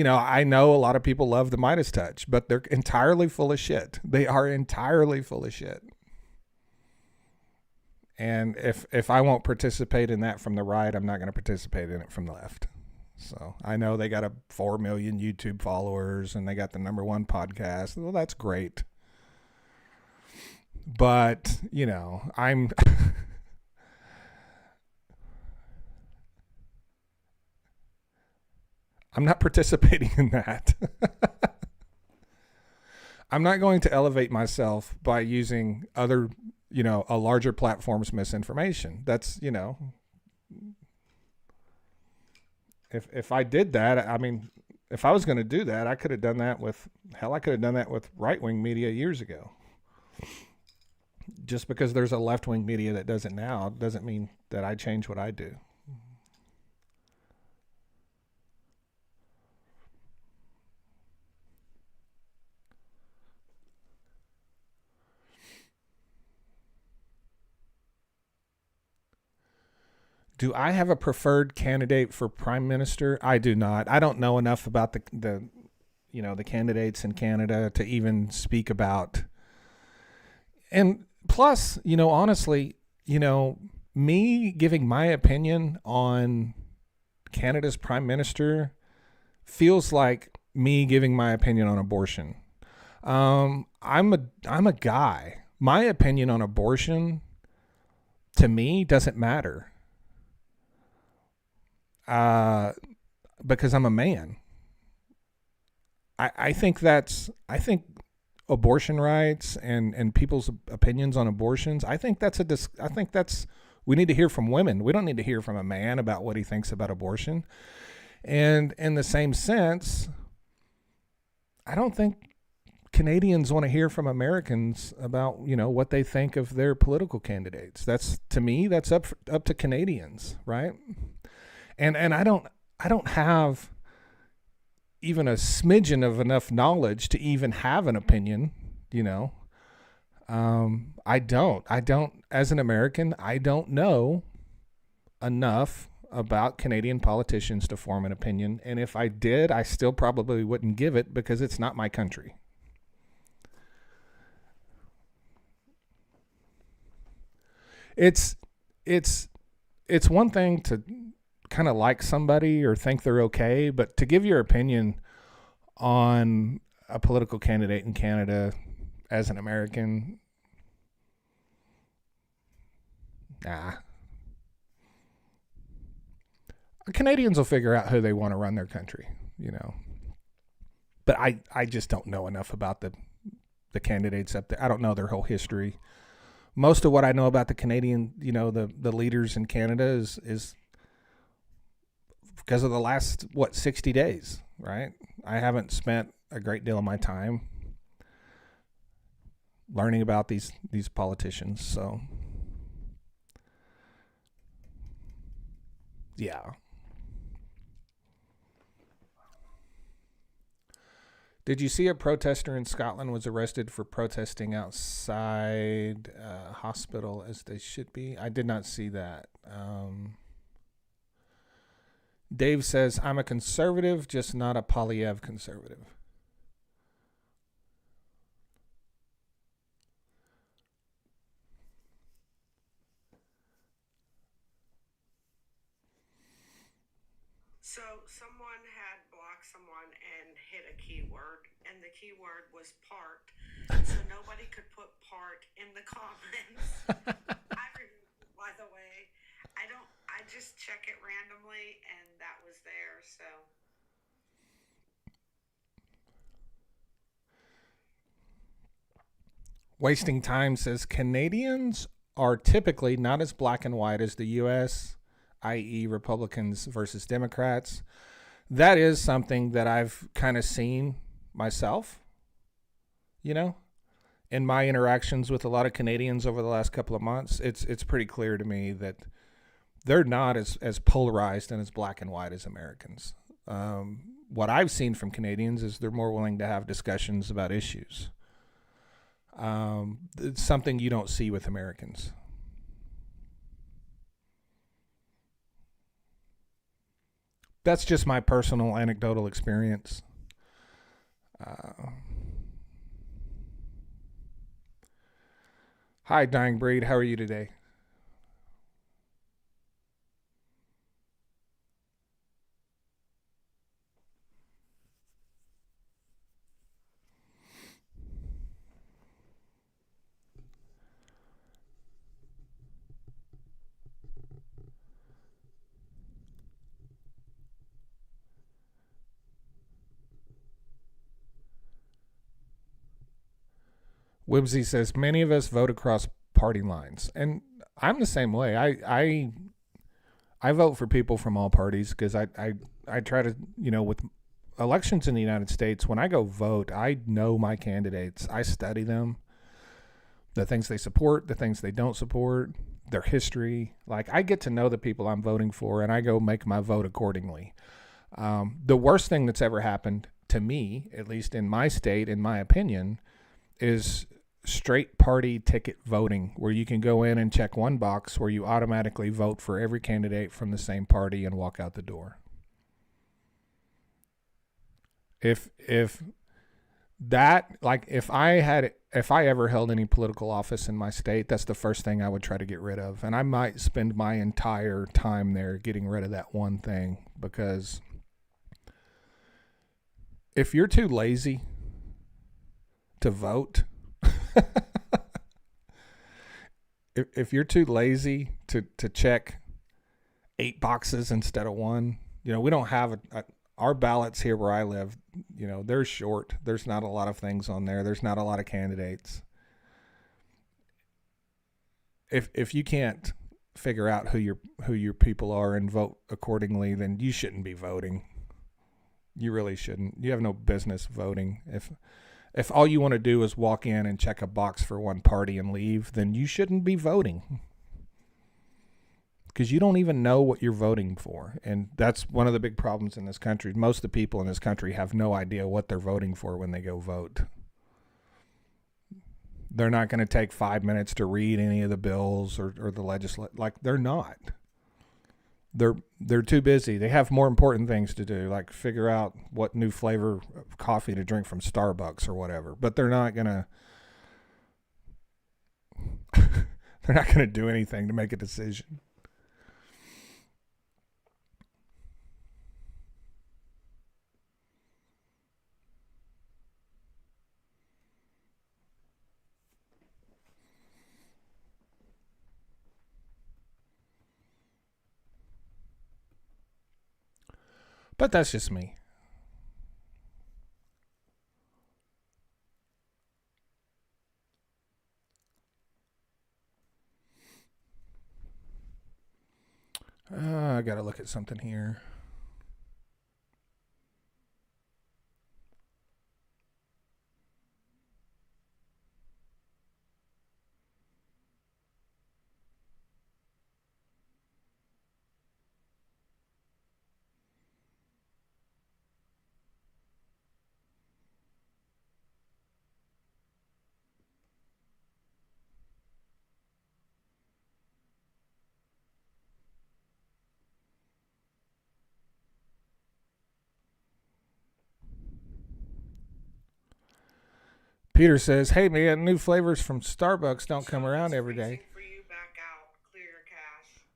I know a lot of people love the Midas touch, but they're entirely full of shit. They are entirely full of shit. And if I won't participate in that from the right, I'm not going to participate in it from the left. So I know they got 4 million YouTube followers and they got the #1 podcast. Well, that's great. But, I'm I'm not participating in that. I'm not going to elevate myself by using other, a larger platform's misinformation. That's, if I did that, I mean, if I was going to do that, I could have done that with right-wing media years ago. Just because there's a left-wing media that does it now doesn't mean that I change what I do. Do I have a preferred candidate for prime minister? I do not. I don't know enough about the candidates in Canada to even speak about. And plus, honestly, me giving my opinion on Canada's prime minister feels like me giving my opinion on abortion. I'm a guy. My opinion on abortion to me doesn't matter. Because I'm a man. I think abortion rights and people's opinions on abortions, I think we need to hear from women. We don't need to hear from a man about what he thinks about abortion. And in the same sense, I don't think Canadians want to hear from Americans about, what they think of their political candidates. To me, that's up to Canadians, right? And I don't have even a smidgen of enough knowledge to even have an opinion, I don't, as an American, I don't know enough about Canadian politicians to form an opinion. And if I did, I still probably wouldn't give it because it's not my country. It's one thing to kind of like somebody or think they're okay, but to give your opinion on a political candidate in Canada as an American, nah. Canadians will figure out who they want to run their country, But I just don't know enough about the candidates up there. I don't know their whole history. Most of what I know about the Canadian, the leaders in Canada is because of the last 60 days, right? I haven't spent a great deal of my time learning about these politicians, so yeah. Did you see a protester in Scotland was arrested for protesting outside a hospital as they should be? I did not see that. Dave says, I'm a conservative, just not a Polyev conservative. So someone had blocked someone and hit a keyword, and the keyword was parked, so nobody could put park in the comments. By the way, I just check it randomly, and that was there, so. Wasting Time says Canadians are typically not as black and white as the U.S., i.e., Republicans versus Democrats. That is something that I've kind of seen myself, you know, in my interactions with a lot of Canadians over the last couple of months. It's pretty clear to me that they're not as polarized and as black and white as Americans. What I've seen from Canadians is they're more willing to have discussions about issues. It's something you don't see with Americans. That's just my personal anecdotal experience. Uh, Hi, Dying Breed. How are you today? Wibsy says many of us vote across party lines, and I'm the same way. I vote for people from all parties because I try to, with elections in the United States, when I go vote, I know my candidates. I study them, the things they support, the things they don't support, their history. Like, I get to know the people I'm voting for, and I go make my vote accordingly. The worst thing that's ever happened to me, at least in my state, in my opinion, is straight party ticket voting, where you can go in and check one box where you automatically vote for every candidate from the same party and walk out the door. If that, like, if I ever held any political office in my state, that's the first thing I would try to get rid of. And I might spend my entire time there getting rid of that one thing, because if you're too lazy to vote, if you're too lazy to check 8 boxes instead of one, we don't have our ballots here where I live, they're short. There's not a lot of things on there. There's not a lot of candidates. If you can't figure out who your people are and vote accordingly, then you shouldn't be voting. You really shouldn't. You have no business voting. If all you want to do is walk in and check a box for one party and leave, then you shouldn't be voting, because you don't even know what you're voting for. And that's one of the big problems in this country. Most of the people in this country have no idea what they're voting for when they go vote. They're not going to take 5 minutes to read any of the bills or the legislation. Like, they're not. They're too busy. They have more important things to do, like figure out what new flavor of coffee to drink from Starbucks or whatever. But they're not gonna they're not gonna do anything to make a decision. But that's just me. I gotta look at something here. Peter says, "Hey man, new flavors from Starbucks don't come around every day." For you, back out, clear your cache,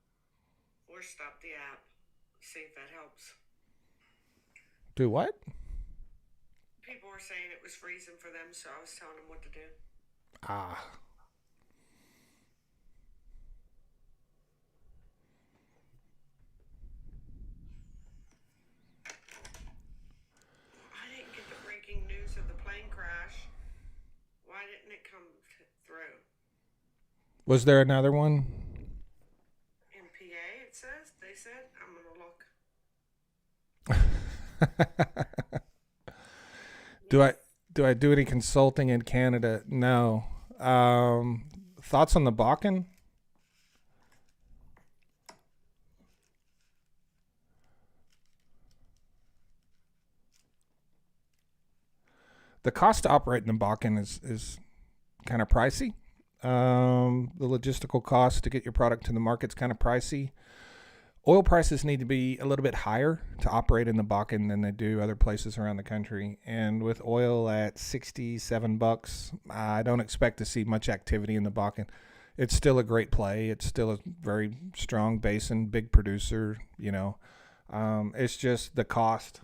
or stop the app. See if that helps. Do what? People were saying it was freezing for them, so I was telling them what to do. Ah. I didn't get the breaking news of the plane crash. Why didn't it come through? Was there another one? In PA, it says. They said. I'm gonna look. do I Yes. do I do any consulting in Canada? No. Thoughts on the Bakken? The cost to operate in the Bakken is kind of pricey. The logistical cost to get your product to the market is kind of pricey. Oil prices need to be a little bit higher to operate in the Bakken than they do other places around the country. And with oil at $67, I don't expect to see much activity in the Bakken. It's still a great play. It's still a very strong basin, big producer. It's just the cost.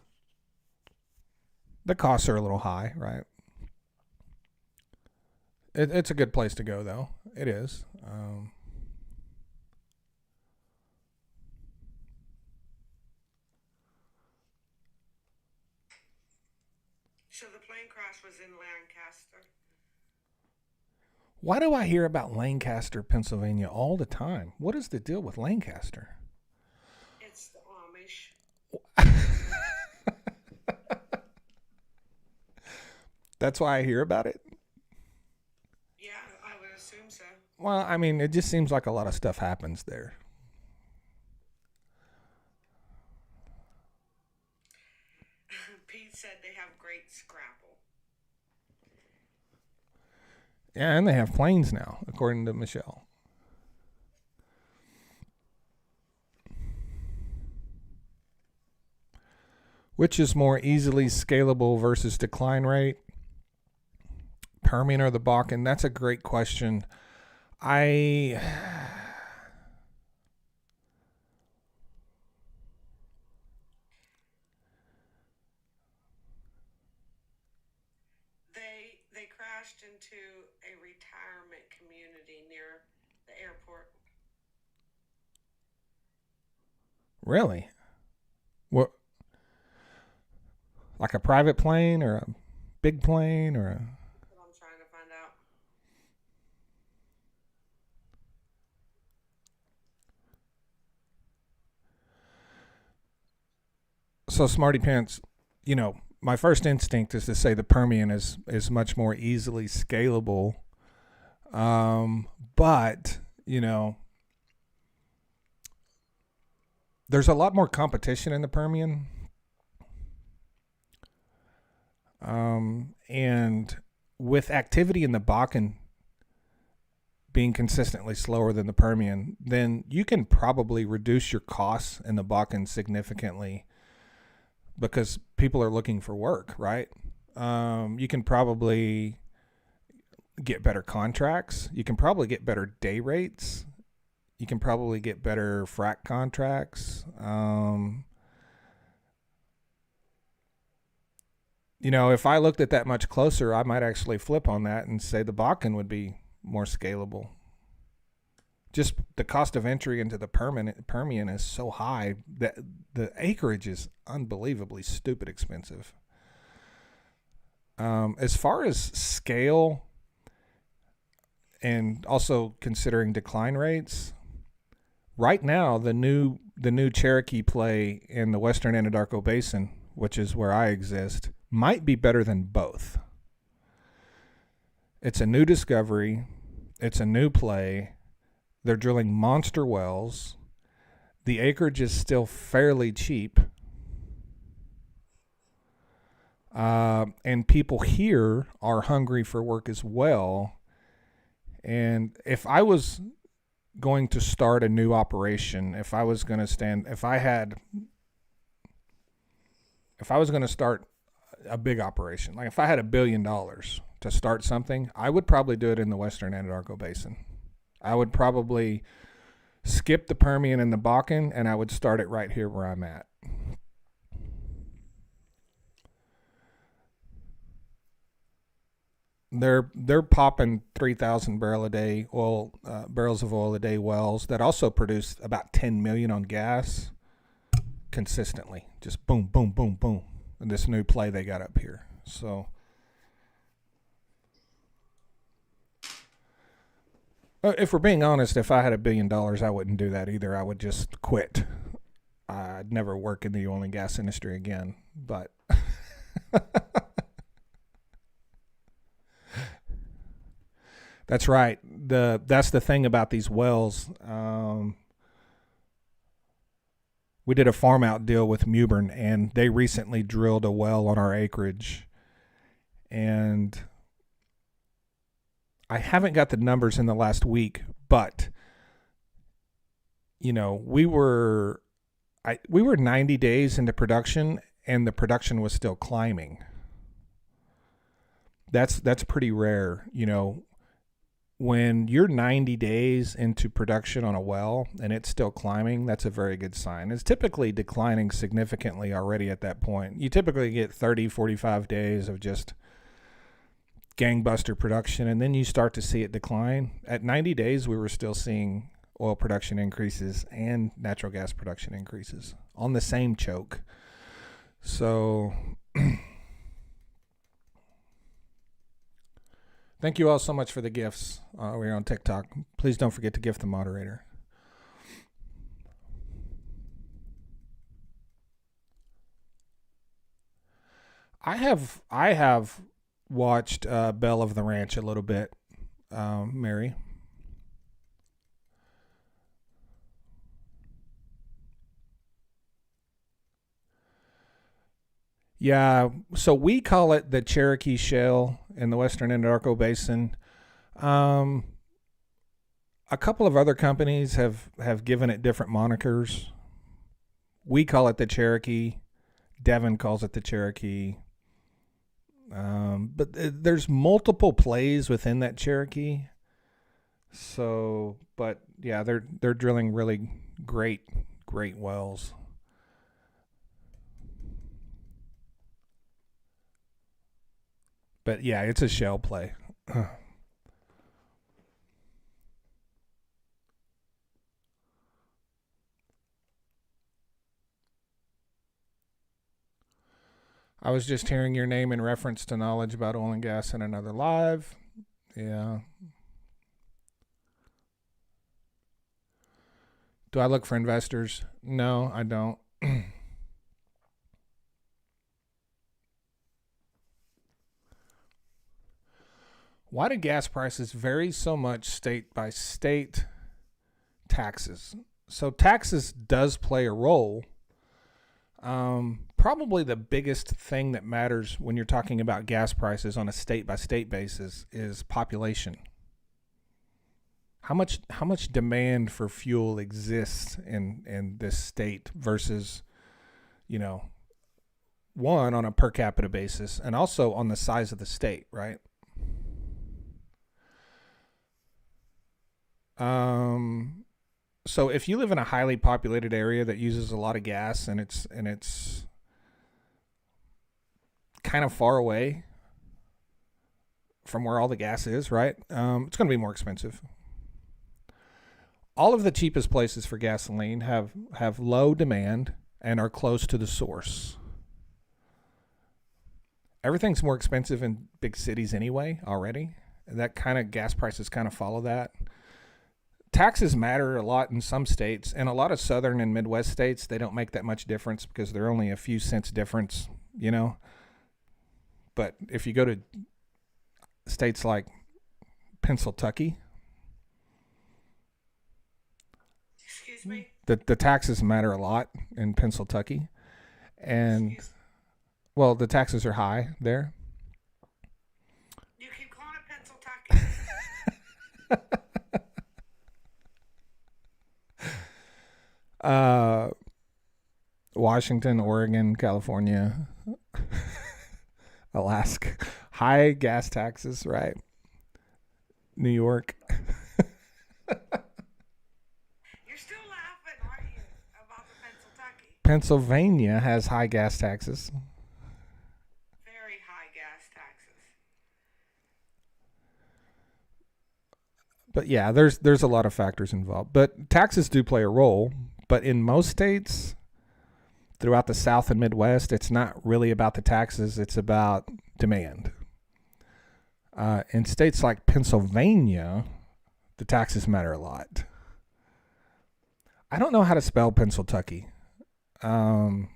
The costs are a little high, right? It's a good place to go, though. It is. So the plane crash was in Lancaster. Why do I hear about Lancaster, Pennsylvania all the time? What is the deal with Lancaster? It's the Amish. That's why I hear about it. Yeah, I would assume so. Well, I mean, it just seems like a lot of stuff happens there. Pete said they have great scrapple. Yeah, and they have planes now, according to Michelle. Which is more easily scalable versus decline rate? Permian or the Bakken? That's a great question. I They crashed into a retirement community near the airport. really what, like a private plane or a big plane or a That's what I'm trying to find out. so smarty pants. My first instinct is to say the Permian is much more easily scalable. But there's a lot more competition in the Permian. And with activity in the Bakken being consistently slower than the Permian, then you can probably reduce your costs in the Bakken significantly because people are looking for work, right? You can probably get better contracts. You can probably get better day rates. You can probably get better frac contracts. If I looked at that much closer, I might actually flip on that and say the Bakken would be more scalable. Just the cost of entry into the Permian is so high that the acreage is unbelievably stupid expensive. As far as scale and also considering decline rates, right now the new Cherokee play in the Western Anadarko Basin, which is where I exist, might be better than both. It's a new discovery. It's a new play. They're drilling monster wells. The acreage is still fairly cheap. And people here are hungry for work as well. And if I was going to start a new operation, if I was going to start a big operation, like if I had $1 billion to start something, I would probably do it in the Western Anadarko Basin. I would probably skip the Permian and the Bakken, and I would start it right here where I'm at. They're popping 3,000 barrels of oil a day wells that also produce about 10 million on gas consistently. Just boom, boom, boom, boom. And this new play they got up here. So If we're being honest, if I had $1 billion, I wouldn't do that either. I would just quit. I'd never work in the oil and gas industry again. But that's right. That's the thing about these wells. We did a farm out deal with Mewburn, and they recently drilled a well on our acreage. And I haven't got the numbers in the last week, but we were 90 days into production, and the production was still climbing. That's pretty rare. When you're 90 days into production on a well and it's still climbing, that's a very good sign. It's typically declining significantly already at that point. You typically get 30, 45 days of just gangbuster production, and then you start to see it decline. At 90 days, we were still seeing oil production increases and natural gas production increases on the same choke. So thank you all so much for the gifts. We're on TikTok. Please don't forget to gift the moderator. I have watched Belle of the Ranch a little bit, Mary. Yeah, so we call it the Cherokee Shale in the Western Anadarko Basin. Um, a couple of other companies have given it different monikers. We call it the Cherokee. Devon calls it the Cherokee. But there's multiple plays within that Cherokee. So, but yeah, they're drilling really great wells. But yeah, it's a shale play. I was just hearing your name in reference to knowledge about oil and gas in another live. Yeah. Do I look for investors? No, I don't. Why do gas prices vary so much state by state? Taxes. So taxes does play a role. Probably the biggest thing that matters when you're talking about gas prices on a state by state basis is population. How much demand for fuel exists in this state versus, you know, one on a per capita basis and also on the size of the state, right? So if you live in a highly populated area that uses a lot of gas and it's kind of far away from where all the gas is, right? It's going to be more expensive. All of the cheapest places for gasoline have low demand and are close to the source. Everything's more expensive in big cities anyway already. That kind of gas prices kind of follow that. Taxes matter a lot in some states, and a lot of southern and Midwest states, they don't make that much difference because they're only a few cents difference, you know. But if you go to states like Pennsylvania, Excuse me? the taxes matter a lot in Pennsylvania, and well, the taxes are high there. You keep calling it Pennsylvania. Washington, Oregon, California, Alaska, high gas taxes, right? New York. You're still laughing, aren't you, about the Pennsylvania? Pennsylvania has high gas taxes. Very high gas taxes. But yeah, there's a lot of factors involved. But taxes do play a role. But in most states throughout the South and Midwest, it's not really about the taxes. It's about demand. In states like Pennsylvania, The taxes matter a lot. I don't know how to spell Pennsyltucky. Um,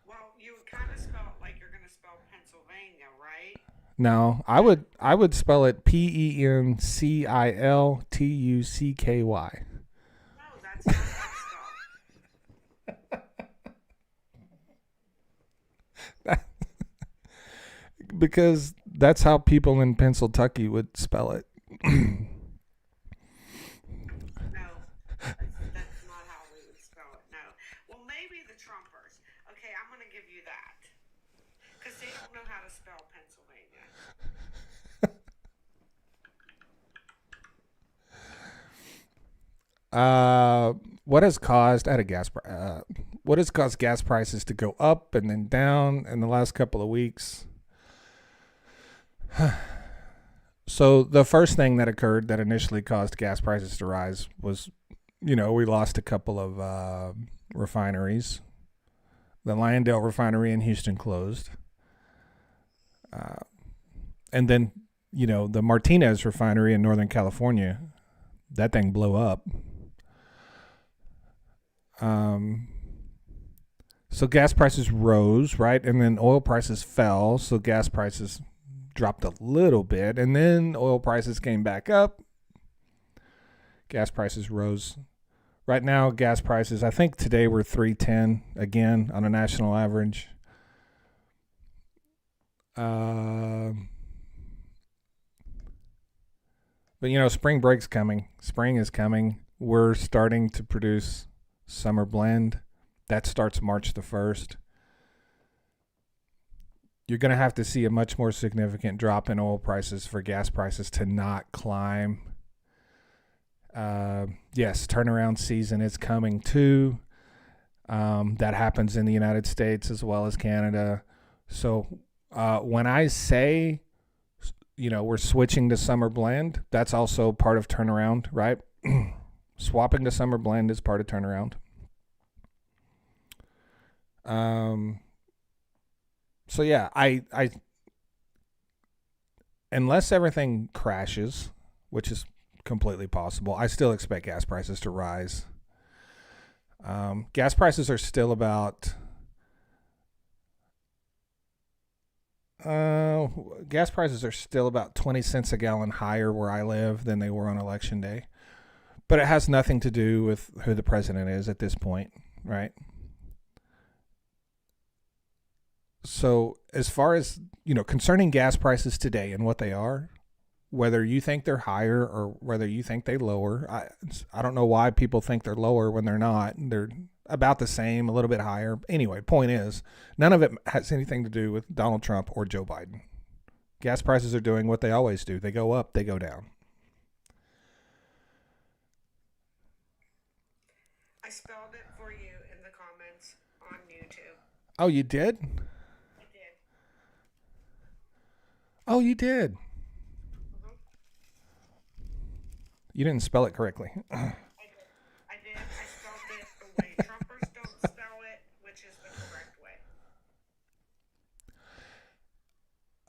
Well, you would kind of spell it like you're going to spell Pennsylvania, right? no, I would spell it Penciltucky. No, that's not how it's Because that's how people in Pennsyltucky would spell it. spelled. No, that's not how we would spell it. No. Well, maybe the Trumpers. Okay, I'm going to give you that. Because they don't know how to spell Pennsylvania. What has caused what has caused gas prices to go up and then down in the last couple of weeks? So the first thing that occurred that initially caused gas prices to rise was, we lost a couple of refineries. The Lyondale refinery in Houston closed. And then, the Martinez refinery in Northern California, that thing blew up. So gas prices rose, right? And then oil prices fell. So gas prices dropped a little bit. And then oil prices came back up. Gas prices rose. Right now, gas prices, I think today we're 310 again on a national average. But spring break's coming. Spring is coming. We're starting to produce summer blend. That starts March the 1st. You're going to have to see a much more significant drop in oil prices for gas prices to not climb. Yes, turnaround season is coming too. That happens in the United States as well as Canada. So when I say, we're switching to summer blend, that's also part of turnaround, right? Swapping to summer blend is part of turnaround. So yeah, I unless everything crashes, which is completely possible, I still expect gas prices to rise. Gas prices are still about gas prices are still about 20 cents a gallon higher where I live than they were on election day. But it has nothing to do with who the president is at this point, right? So as far as, concerning gas prices today and what they are, whether you think they're higher or whether you think they lower, I don't know why people think they're lower when they're not. They're about the same, a little bit higher. Anyway, point is, none of it has anything to do with Donald Trump or Joe Biden. Gas prices are doing what they always do. They go up, they go down. I spelled it for you in the comments on YouTube. Oh, you did? I did. Oh, you did. Mm-hmm. You didn't spell it correctly. I did. I spelled it the way Trumpers don't spell it, which is the correct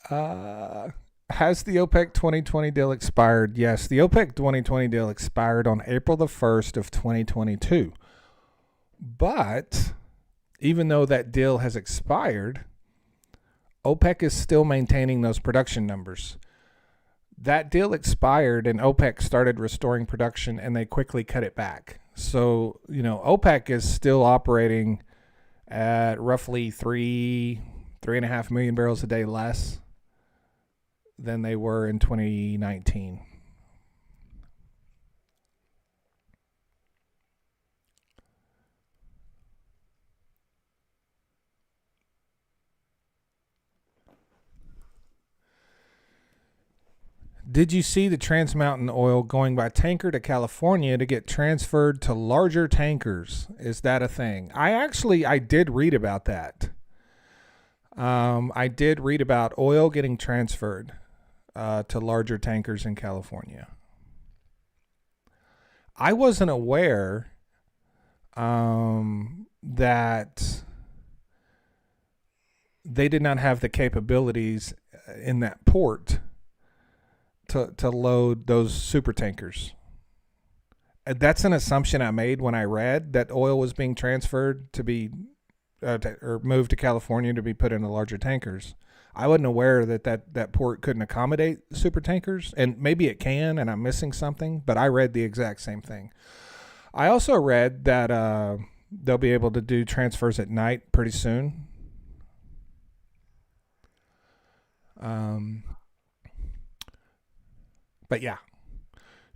way. Has the OPEC 2020 deal expired? Yes, the OPEC 2020 deal expired on April the 1st of 2022. But even though that deal has expired, OPEC is still maintaining those production numbers. That deal expired and OPEC started restoring production and they quickly cut it back. So, OPEC is still operating at roughly 3.5 million barrels a day less than they were in 2019. Did you see the Trans Mountain oil going by tanker to California to get transferred to larger tankers? Is that a thing? I did read about that. I did read about oil getting transferred to larger tankers in California. I wasn't aware that they did not have the capabilities in that port to load those super tankers. That's an assumption I made when I read that oil was being transferred to be or moved to California to be put into larger tankers. I wasn't aware that port couldn't accommodate super tankers, and maybe it can, and I'm missing something, but I read the exact same thing. I also read that they'll be able to do transfers at night pretty soon. But yeah.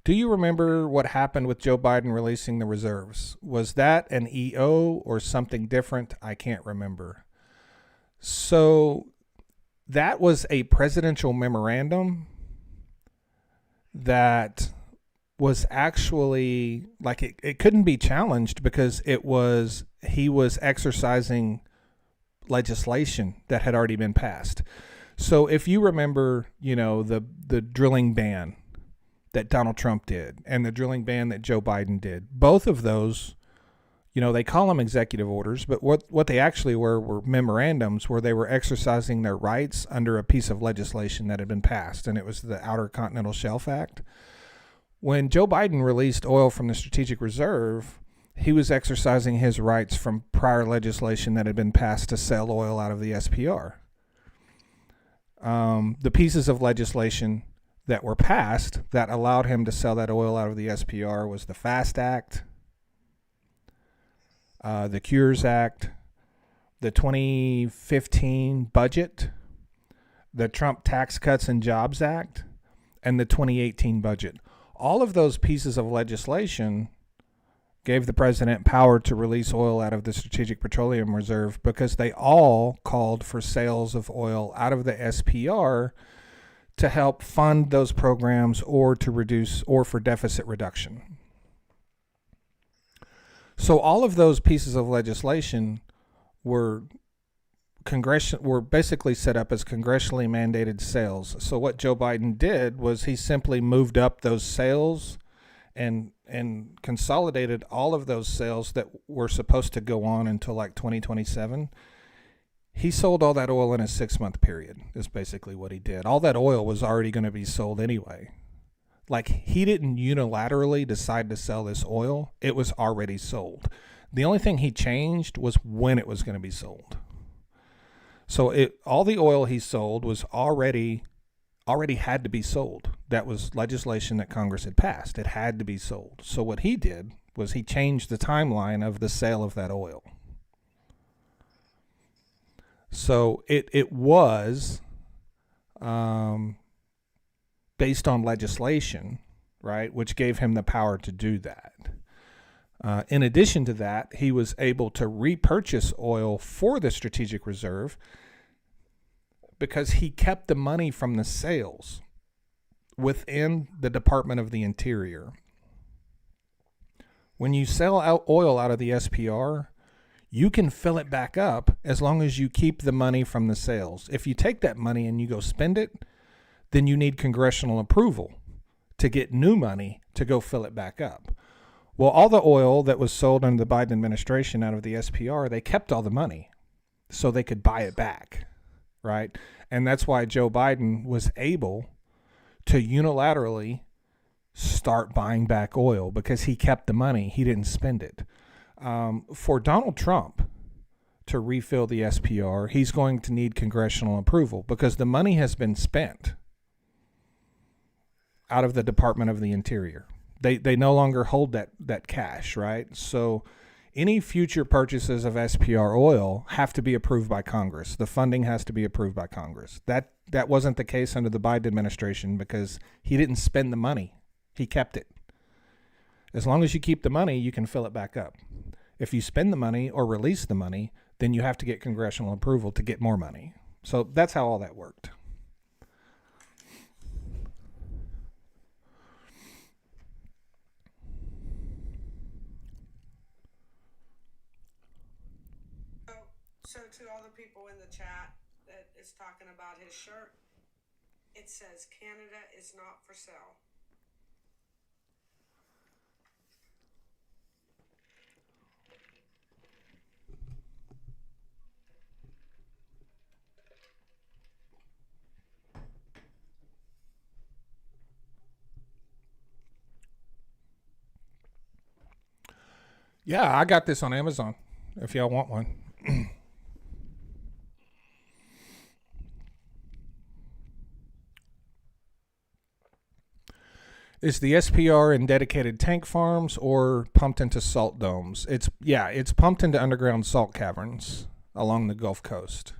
Do you remember what happened with Joe Biden releasing the reserves? Was that an EO or something different? I can't remember. So that was a presidential memorandum that was actually like it couldn't be challenged because he was exercising legislation that had already been passed. So if you remember, the drilling ban that Donald Trump did and the drilling ban that Joe Biden did, both of those, they call them executive orders, but what they actually were memorandums where they were exercising their rights under a piece of legislation that had been passed, and it was the Outer Continental Shelf Act. When Joe Biden released oil from the Strategic Reserve, he was exercising his rights from prior legislation that had been passed to sell oil out of the SPR. The pieces of legislation that were passed that allowed him to sell that oil out of the SPR was the FAST Act, the Cures Act, the 2015 budget, the Trump Tax Cuts and Jobs Act, and the 2018 budget. All of those pieces of legislation gave the president power to release oil out of the Strategic Petroleum Reserve because they all called for sales of oil out of the SPR to help fund those programs or to reduce or for deficit reduction. So all of those pieces of legislation were basically set up as congressionally mandated sales. So what Joe Biden did was he simply moved up those sales and consolidated all of those sales that were supposed to go on until like 2027. He sold all that oil in a 6-month period is basically what he did. All that oil was already going to be sold anyway. Like, he didn't unilaterally decide to sell this oil. It was already sold. The only thing he changed was when it was going to be sold. So all the oil he sold was already had to be sold. That was legislation that Congress had passed. It had to be sold. So what he did was he changed the timeline of the sale of that oil. So it was based on legislation, right, which gave him the power to do that. In addition to that, he was able to repurchase oil for the Strategic Reserve because he kept the money from the sales within the Department of the Interior. When you sell oil out of the SPR, you can fill it back up as long as you keep the money from the sales. If you take that money and you go spend it, then you need congressional approval to get new money to go fill it back up. Well, all the oil that was sold under the Biden administration out of the SPR, they kept all the money so they could buy it back, right? And that's why Joe Biden was able to unilaterally start buying back oil because he kept the money. He didn't spend it. For Donald Trump to refill the SPR, he's going to need congressional approval because the money has been spent out of the Department of the Interior. They no longer hold that cash, right? So any future purchases of SPR oil have to be approved by Congress. The funding has to be approved by Congress. That wasn't the case under the Biden administration because he didn't spend the money. He kept it. As long as you keep the money, you can fill it back up. If you spend the money or release the money, then you have to get congressional approval to get more money. So that's how all that worked. So to all the people in the chat that is talking about his shirt, it says Canada is not for sale. Yeah, I got this on Amazon. If y'all want one, is the SPR in dedicated tank farms or pumped into salt domes? It's pumped into underground salt caverns along the Gulf Coast.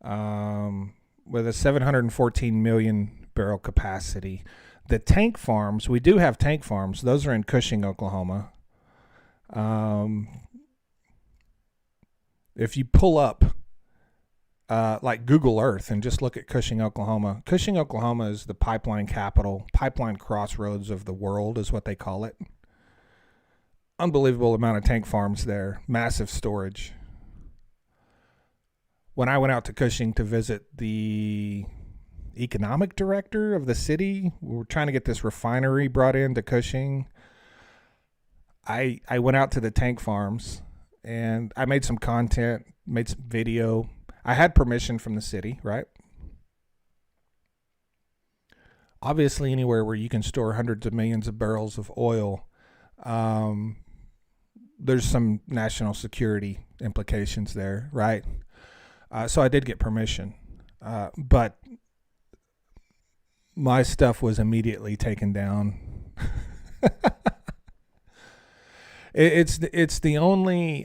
With a 714 million barrel capacity. The tank farms, we do have tank farms. Those are in Cushing, Oklahoma. Um, if you pull up like Google Earth and just look at Cushing, Oklahoma. Cushing, Oklahoma is the pipeline capital, pipeline crossroads of the world, is what they call it. Unbelievable amount of tank farms there, massive storage. When I went out to Cushing to visit the economic director of the city, we were trying to get this refinery brought into Cushing. I went out to the tank farms and I made some content, made some video. I had permission from the city, right? Obviously, anywhere where you can store hundreds of millions of barrels of oil, um, there's some national security implications there, right? So I did get permission, but my stuff was immediately taken down. It's the only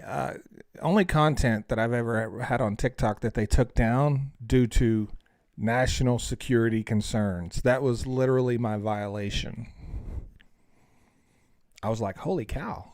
content that I've ever had on TikTok that they took down due to national security concerns. That was literally my violation. I was like, holy cow.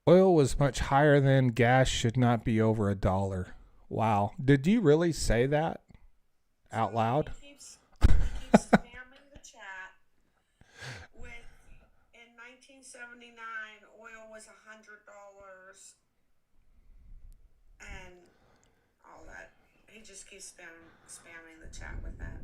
Oil was much higher than gas should not be over $1. Wow. Did you really say that out loud? He keeps spamming the chat with in 1979 oil was $100 and all that. He just keeps spamming the chat with that.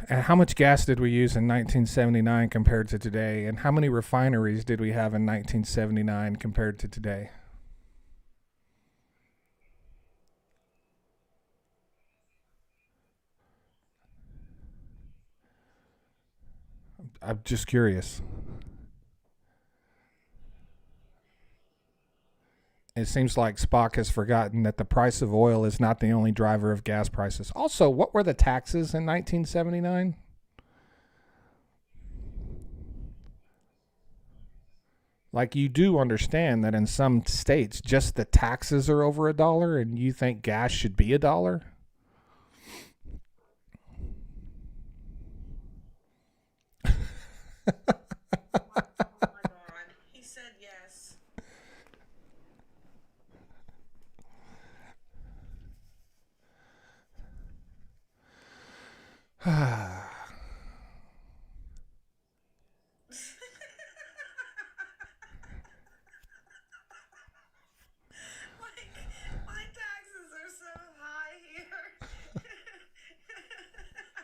And how much gas did we use in 1979 compared to today? And how many refineries did we have in 1979 compared to today? I'm just curious. It seems like Spock has forgotten that the price of oil is not the only driver of gas prices. Also, what were the taxes in 1979? Like, you do understand that in some states, just the taxes are over $1, and you think gas should be $1? Oh my god. He said yes. Like, my taxes are so high here.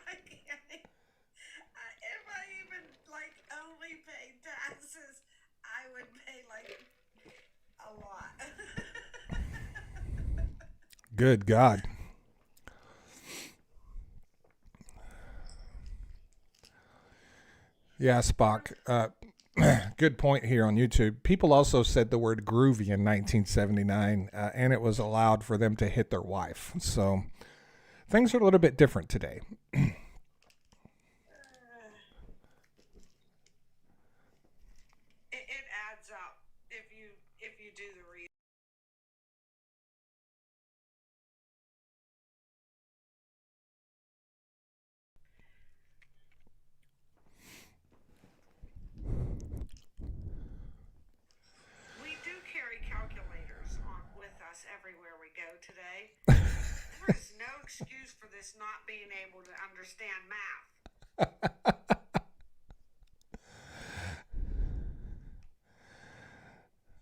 I can't. If I even like only paid taxes, I would pay like a lot. Good God. Yeah, Spock. Good point here on YouTube. People also said the word groovy in 1979, and it was allowed for them to hit their wife. So things are a little bit different today. It adds up if you do the read. We do carry calculators on with us everywhere we go today. There is no is not being able to understand math.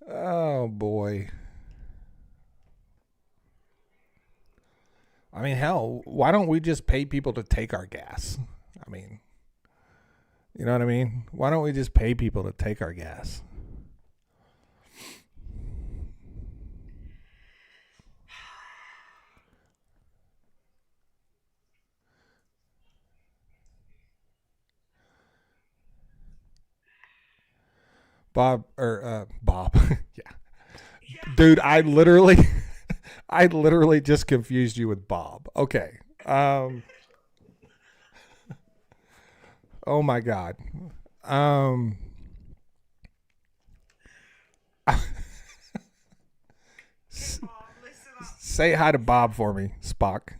Oh boy. I mean, hell, why don't we just pay people to take our gas? I mean, you know what I mean? Why don't we just pay people to take our gas? Bob. Yeah. Yeah. Dude, I literally just confused you with Bob. Okay. Oh my God. Um, Okay, Bob, listen up. say hi to Bob for me, Spock,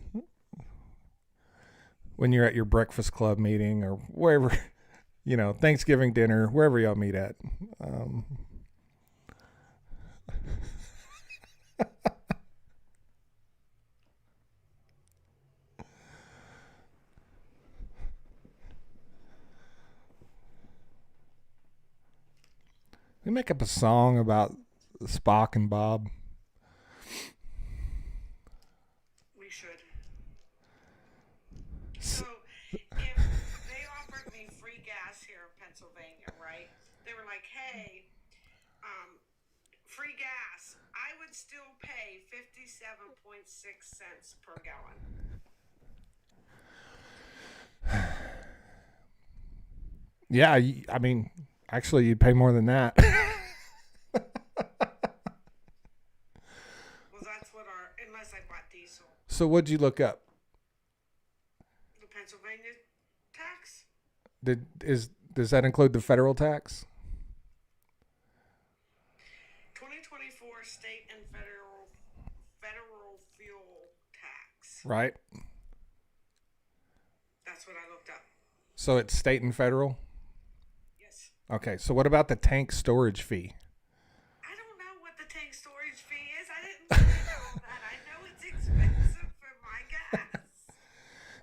when you're at your breakfast club meeting or wherever, Thanksgiving dinner, wherever y'all meet at. Um, we make up a song about Spock and Bob. We should. So, if they offered me free gas here in Pennsylvania, right? They were like, hey, free gas. I would still pay 57.6 cents per gallon. Yeah, I mean, actually, you'd pay more than that. Well, that's what unless I bought diesel. So, what'd you look up? The Pennsylvania tax? Does that include the federal tax? 2024 state and federal fuel tax. Right. That's what I looked up. So it's state and federal? Yes. Okay, so what about the tank storage fee? I don't know what the tank storage fee is. I didn't look at all that. I know it's expensive for my gas.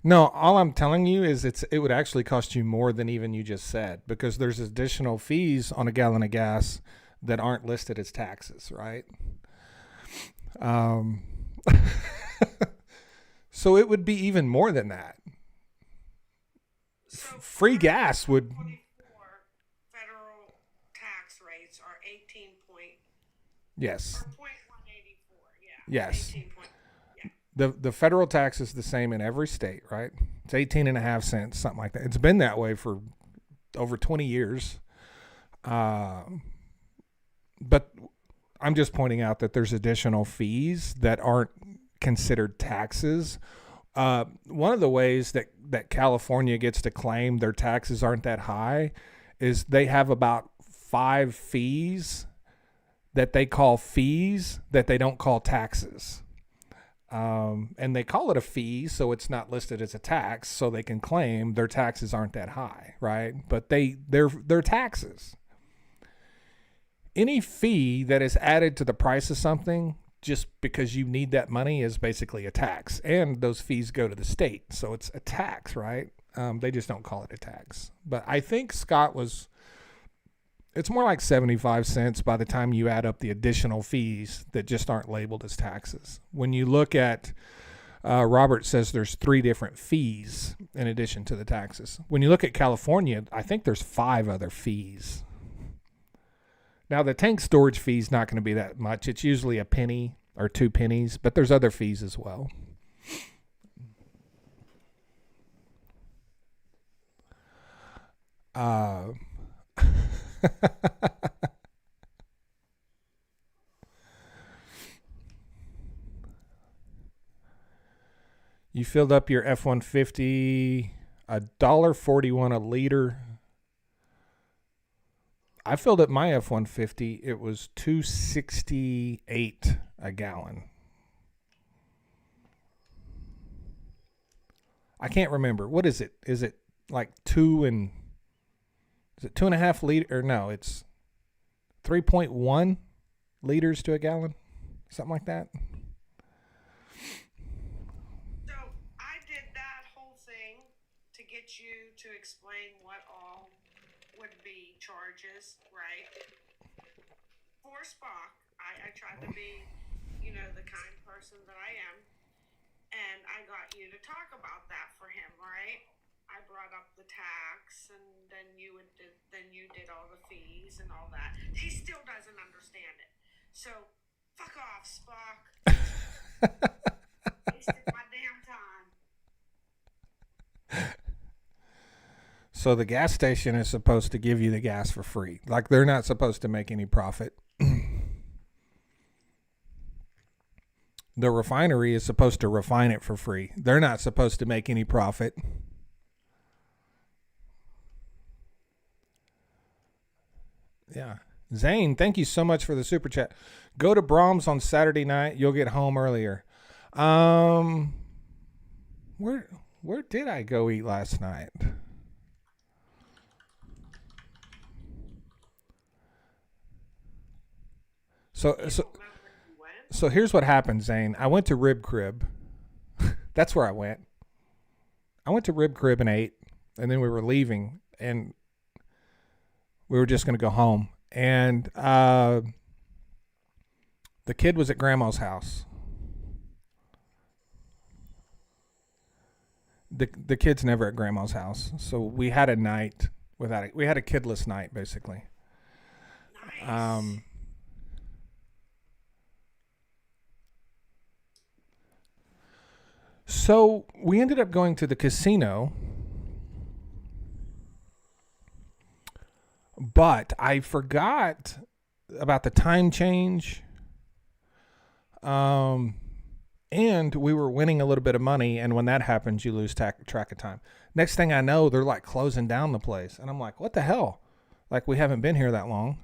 No, all I'm telling you is it would actually cost you more than even you just said, because there's additional fees on a gallon of gas that aren't listed as taxes, right? So it would be even more than that. So Free gas would. 24 federal tax rates are 18 point Yes. or 0.184. Yeah. Yes. 18 point. Yeah. The federal tax is the same in every state, right? It's 18.5 cents, something like that. It's been that way for over 20 years. But I'm just pointing out that there's additional fees that aren't considered taxes. One of the ways that California gets to claim their taxes aren't that high is they have about 5 fees that they call fees that they don't call taxes. And they call it a fee, so it's not listed as a tax, so they can claim their taxes aren't that high, right? But they're taxes. Any fee that is added to the price of something just because you need that money is basically a tax, and those fees go to the state, so it's a tax, right? They just don't call it a tax. But I think it's more like 75 cents by the time you add up the additional fees that just aren't labeled as taxes. When you look at, Robert says there's 3 different fees in addition to the taxes. When you look at California, I think there's 5 other fees. Now, the tank storage fee is not going to be that much. It's usually a penny or 2 pennies, but there's other fees as well. You filled up your F-150, $1.41 a liter. I filled up my F-150. It was $2.68 a gallon. I can't remember. What is it? Is it like is it 2.5 liter? Or no, it's 3.1 liters to a gallon, something like that. So I did get you to explain what all would be charges, right? For Spock, I tried to be, the kind person that I am, and I got you to talk about that for him, right? I brought up the tax, and then you did all the fees and all that. He still doesn't understand it. So, fuck off, Spock. Wasted my damn time. So the gas station is supposed to give you the gas for free. Like they're not supposed to make any profit. The refinery is supposed to refine it for free. They're not supposed to make any profit. Yeah. Zane, thank you so much for the super chat. Go to Brahms on Saturday night. You'll get home earlier. Where did I go eat last night? So here's what happened, Zane. I went to Rib Crib. That's where I went. I went to Rib Crib and ate, and then we were leaving, and we were just going to go home. And the kid was at Grandma's house. The kid's never at Grandma's house, so we had a night without it. We had a kidless night, basically. Nice. So we ended up going to the casino, but I forgot about the time change. And we were winning a little bit of money, and when that happens, you lose track of time. Next thing I know, they're like closing down the place, and I'm like, what the hell? Like, we haven't been here that long.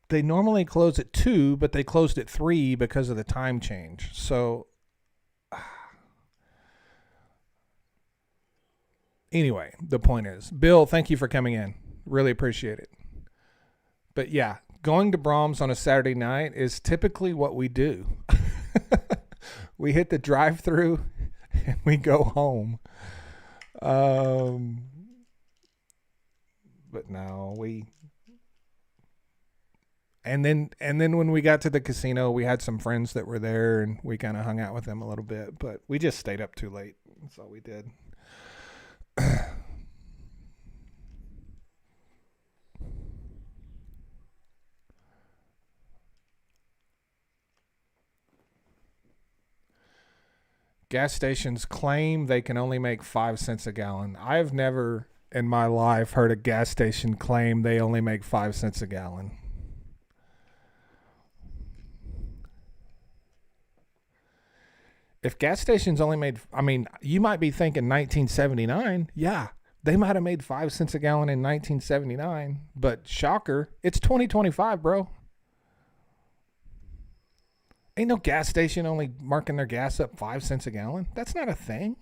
They normally close at 2, but they closed at 3 because of the time change. So anyway, the point is, Bill, thank you for coming in. Really appreciate it. But yeah, going to Brahms on a Saturday night is typically what we do. We hit the drive-through and we go home. But no, and then when we got to the casino, we had some friends that were there, and we kind of hung out with them a little bit. But we just stayed up too late. That's all we did. Gas stations claim they can only make 5 cents a gallon. I've never in my life heard a gas station claim they only make 5 cents a gallon. If gas stations only made, you might be thinking 1979. Yeah, they might have made 5 cents a gallon in 1979. But shocker, it's 2025, bro. Ain't no gas station only marking their gas up 5 cents a gallon. That's not a thing.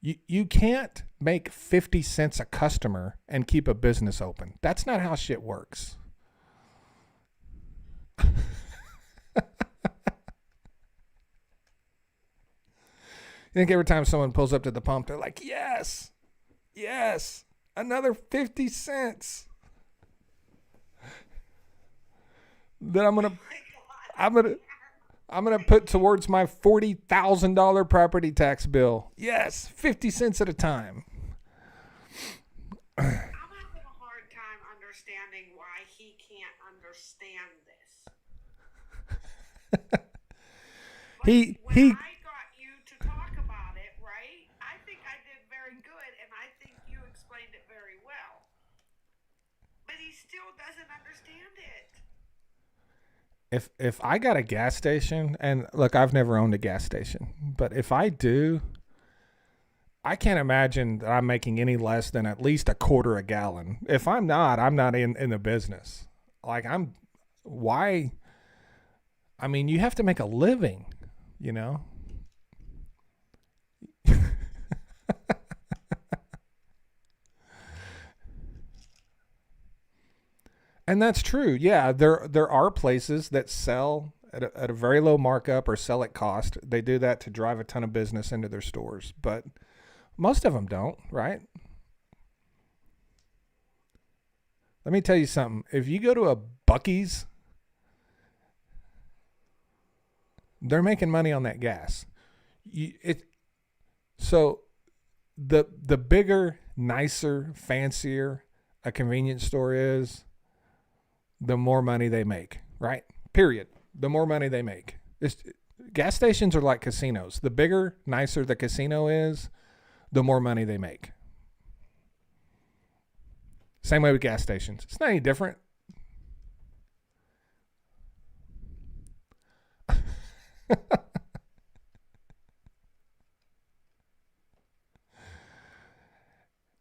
You can't make 50 cents a customer and keep a business open. That's not how shit works. You think every time someone pulls up to the pump, they're like, yes, another 50 cents. That I'm gonna put towards my $40,000 property tax bill. Yes, 50 cents at a time. I'm having a hard time understanding why he can't understand this. he I got you to talk about it, right? I think I did very good, and I think you explained it very well. But he still doesn't understand it. If I got a gas station, and look, I've never owned a gas station, but if I do, I can't imagine that I'm making any less than at least a quarter a gallon. If I'm not in the business. Like why? I mean, you have to make a living, you know? And that's true. Yeah, there are places that sell at a very low markup or sell at cost. They do that to drive a ton of business into their stores, but most of them don't, right? Let me tell you something. If you go to a Bucky's, they're making money on that gas. So the bigger, nicer, fancier a convenience store is, the more money they make, right? Period. The more money they make. Gas stations are like casinos. The bigger, nicer the casino is, the more money they make. Same way with gas stations. It's not any different.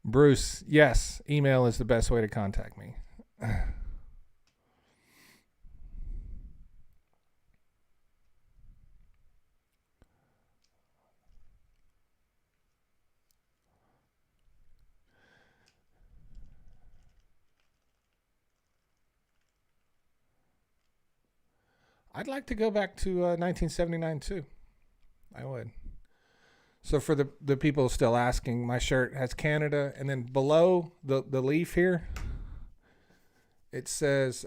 Bruce, yes, email is the best way to contact me. I'd like to go back to 1979 too. I would. So for the people still asking, my shirt has Canada, and then below the leaf here, it says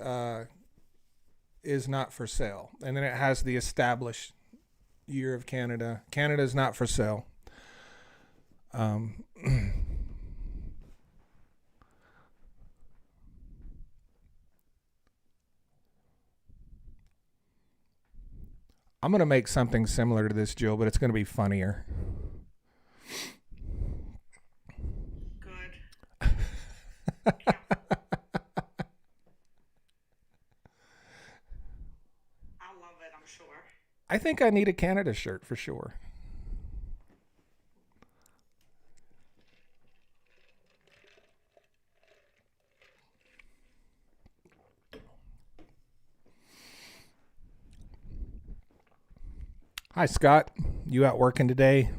is not for sale, and then it has the established year of Canada. Canada is not for sale. Um, I'm gonna make something similar to this, Jill, but it's gonna be funnier. Good. Yeah, I love it, I'm sure. I think I need a Canada shirt for sure. Hi, Scott. You out working today?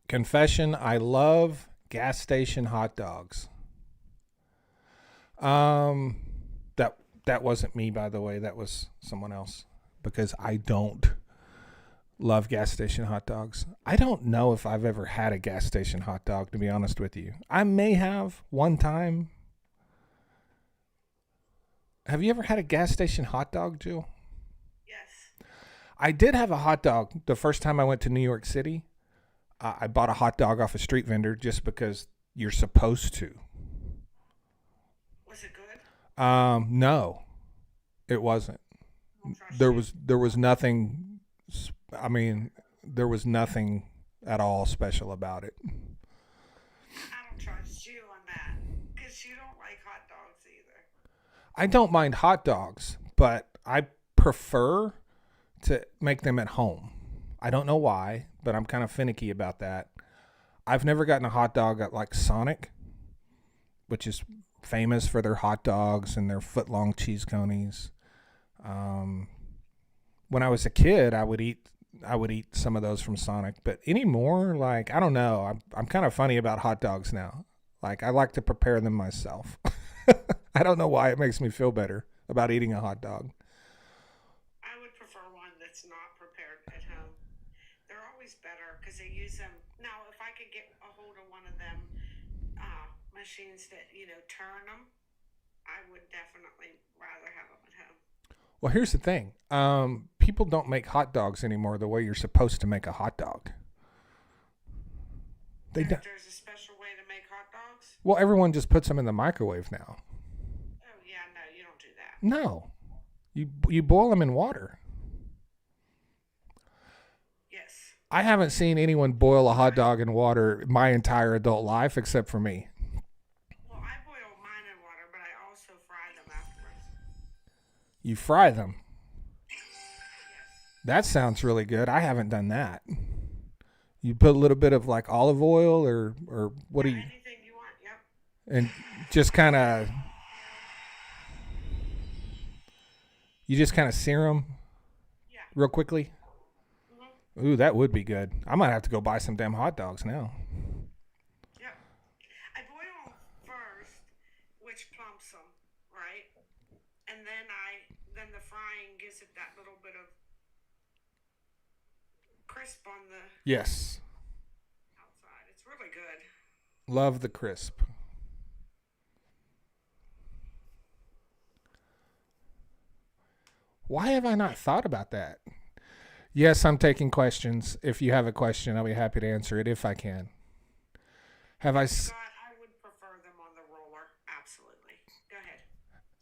Confession: I love gas station hot dogs. Um, that wasn't me, by the way. That was someone else. Because I don't love gas station hot dogs. I don't know if I've ever had a gas station hot dog, to be honest with you. I may have one time. Have you ever had a gas station hot dog, Jill? Yes. I did have a hot dog the first time I went to New York City. I bought a hot dog off a street vendor just because you're supposed to. Was it good? No, it wasn't. I don't trust There you. was there was nothing. I mean, there was nothing at all special about it. I don't trust you on that. Because you don't like hot dogs either. I don't mind hot dogs, but I prefer to make them at home. I don't know why, but I'm kind of finicky about that. I've never gotten a hot dog at like Sonic, which is famous for their hot dogs and their foot long cheese conies. Um, when I was a kid, I would eat some of those from Sonic, but anymore, like I don't know. I'm kind of funny about hot dogs now. Like I like to prepare them myself. I don't know why it makes me feel better about eating a hot dog. I would prefer one that's not prepared at home. They're always better because they use them. Now, if I could get a hold of one of them machines that, turn them, I would definitely rather have them at home. Well, here's the thing. People don't make hot dogs anymore the way you're supposed to make a hot dog. They don't. There's a special way to make hot dogs? Well, everyone just puts them in the microwave now. Oh, yeah, no, you don't do that. No, you boil them in water. Yes. I haven't seen anyone boil a hot dog in water my entire adult life except for me. Well, I boil mine in water, but I also fry them afterwards. You fry them. Yes. That sounds really good. I haven't done that. You put a little bit of like olive oil or what do you, Anything you want, yep. and just kind of, you just kind of sear them Yeah. real quickly. Mm-hmm. Ooh, that would be good. I might have to go buy some damn hot dogs now. Yep. I boil them first, which plumps them. right? And then the frying gives it that little bit of crisp on the Yes. outside. It's really good. Love the crisp. Why have I not thought about that? Yes, I'm taking questions. If you have a question, I'll be happy to answer it if I can. Have I Scott, I would prefer them on the roller. Absolutely. Go ahead.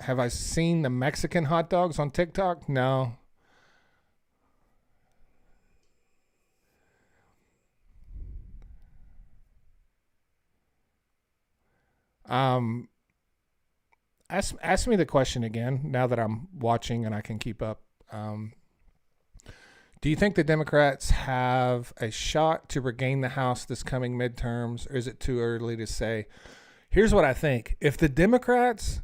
have I seen the Mexican hot dogs on TikTok? No. Um, ask me the question again. Now that I'm watching and I can keep up. Um, do you think the Democrats have a shot to regain the House this coming midterms, or is it too early to say? Here's what I think: if the Democrats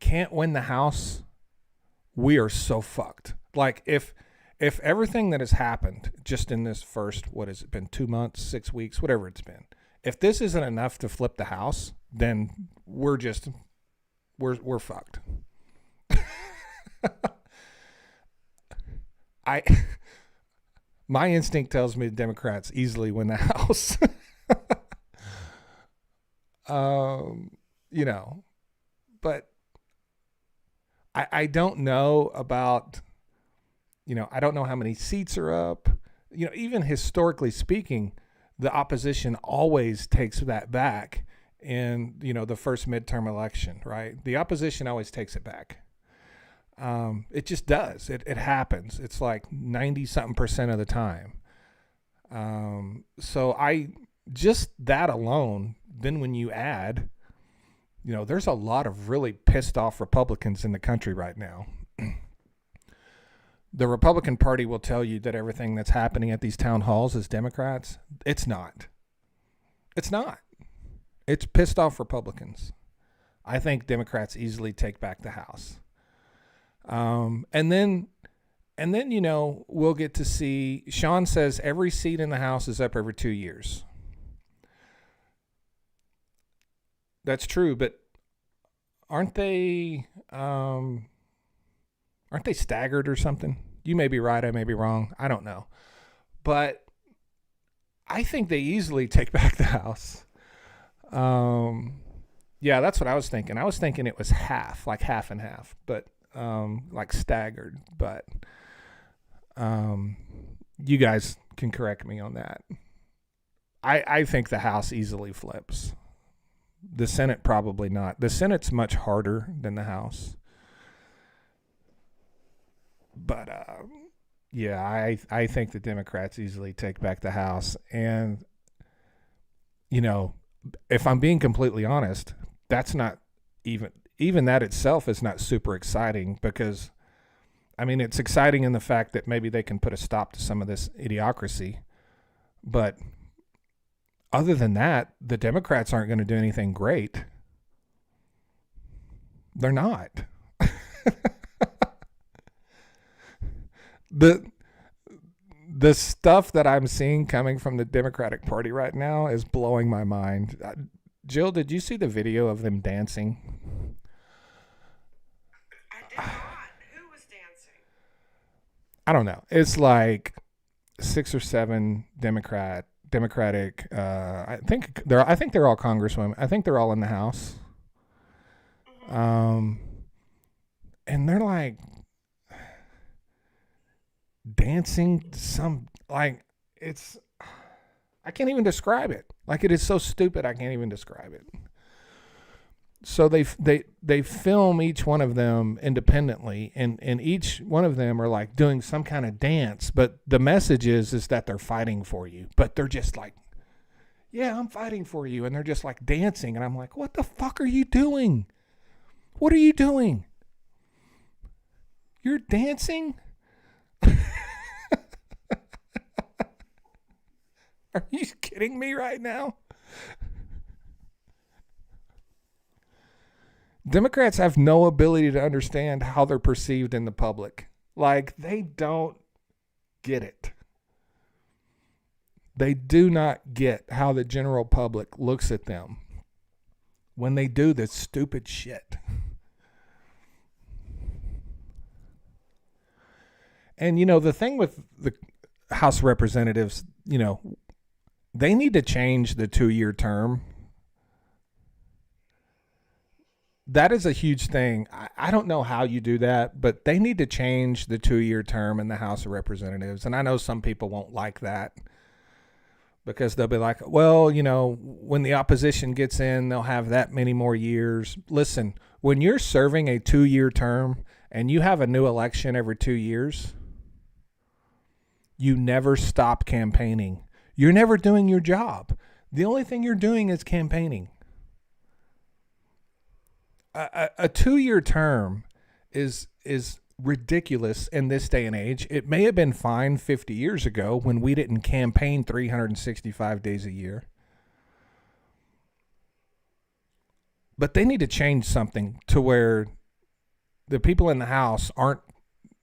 can't win the House, we are so fucked. Like if everything that has happened just in this first, what has it been, 2 months, 6 weeks, whatever it's been, if this isn't enough to flip the House, then we're fucked. I my instinct tells me the Democrats easily win the House. um, you know, but I don't know about, I don't know how many seats are up. Even historically speaking, the opposition always takes that back in, the first midterm election, right? The opposition always takes it back. It just does. It happens. It's like 90 something percent of the time. So just that alone, then when you add, there's a lot of really pissed off Republicans in the country right now. The Republican Party will tell you that everything that's happening at these town halls is Democrats. It's not. It's not. It's pissed off Republicans. I think Democrats easily take back the House. And then, we'll get to see, Sean says every seat in the House is up every 2 years. That's true, but aren't they staggered or something? You may be right, I may be wrong. I don't know. But I think they easily take back the House. Yeah, that's what I was thinking. I was thinking it was half, like half and half, but like staggered. But you guys can correct me on that. I think the House easily flips. The Senate probably not. The Senate's much harder than the House. But yeah, I think the Democrats easily take back the House. And, if I'm being completely honest, that's not even that itself is not super exciting because, it's exciting in the fact that maybe they can put a stop to some of this idiocracy. But other than that, the Democrats aren't going to do anything great. They're not. The stuff that I'm seeing coming from the Democratic Party right now is blowing my mind. Jill, did you see the video of them dancing? I did not. Who was dancing? I don't know. It's like 6 or 7 Democratic. I think they're all congresswomen. I think they're all in the House. Mm-hmm. And they're like dancing some, like, it's, I can't even describe it. Like, it is so stupid I can't even describe it. So they film each one of them independently, and each one of them are like doing some kind of dance, but the message is that they're fighting for you. But they're just like, yeah, I'm fighting for you, and they're just like dancing, and I'm like, what the fuck are you doing? What are you doing? You're dancing? Are you kidding me right now? Democrats have no ability to understand how they're perceived in the public. Like, they don't get it. They do not get how the general public looks at them. when they do this stupid shit. And, the thing with the House of Representatives, they need to change the 2-year term. That is a huge thing. I don't know how you do that, but they need to change the 2-year term in the House of Representatives. And I know some people won't like that because they'll be like, well, when the opposition gets in, they'll have that many more years. Listen, when you're serving a 2-year term and you have a new election every 2 years, you never stop campaigning. You're never doing your job. The only thing you're doing is campaigning. A 2-year term is ridiculous in this day and age. It may have been fine 50 years ago when we didn't campaign 365 days a year. But they need to change something to where the people in the House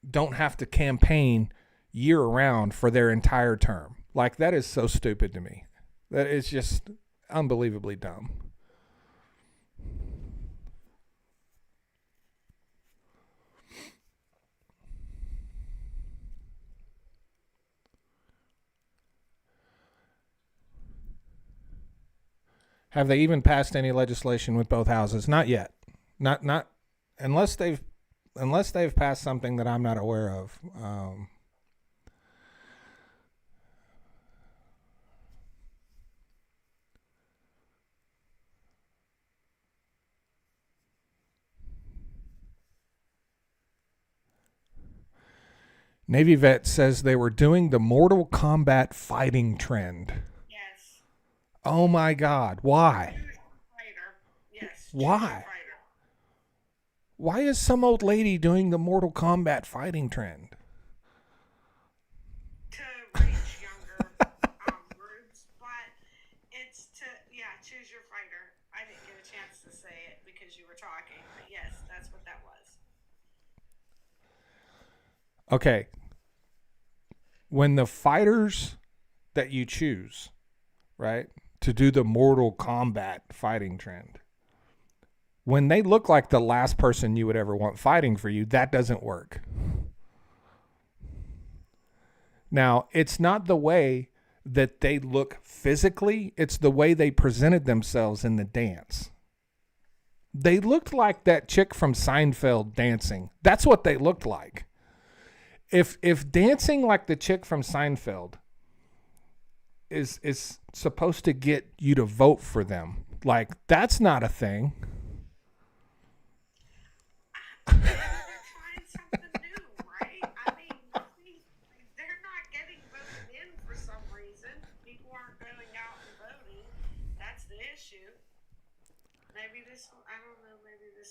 don't have to campaign year round for their entire term. Like, that is so stupid to me. That is just unbelievably dumb. Have they even passed any legislation with both houses? Not yet. Not unless they've passed something that I'm not aware of. Navy vet says they were doing the Mortal Kombat fighting trend. Yes. Oh my God! Why? Fighter. Yes. Why? Fighter. Why is some old lady doing the Mortal Kombat fighting trend? To reach younger groups, but it's to choose your fighter. I didn't get a chance to say it because you were talking, but yes, that's what that was. Okay. When the fighters that you choose, right, to do the Mortal Kombat fighting trend, when they look like the last person you would ever want fighting for you, that doesn't work. Now, it's not the way that they look physically, it's the way they presented themselves in the dance. They looked like that chick from Seinfeld dancing. That's what they looked like. If dancing like the chick from Seinfeld is supposed to get you to vote for them, like, that's not a thing. They're trying something new, right? I mean, they're not getting voted in for some reason. People aren't going out and voting. That's the issue. Maybe this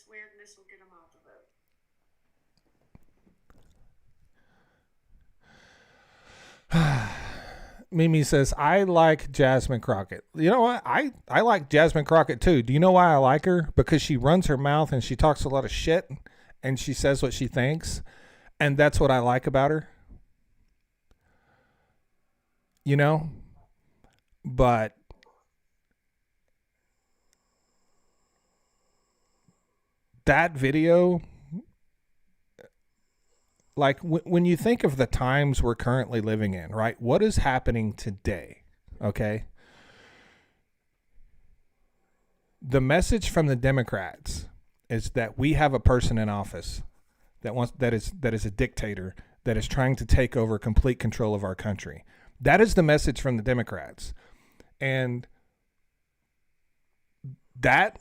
weirdness will get them out to vote. Mimi says, I like Jasmine Crockett. You know what? I like Jasmine Crockett too. Do you know why I like her? Because she runs her mouth and she talks a lot of shit and she says what she thinks. And that's what I like about her. But that video, like, when you think of the times we're currently living in, right? What is happening today? Okay. The message from the Democrats is that we have a person in office that is a dictator that is trying to take over complete control of our country. That is the message from the Democrats. And that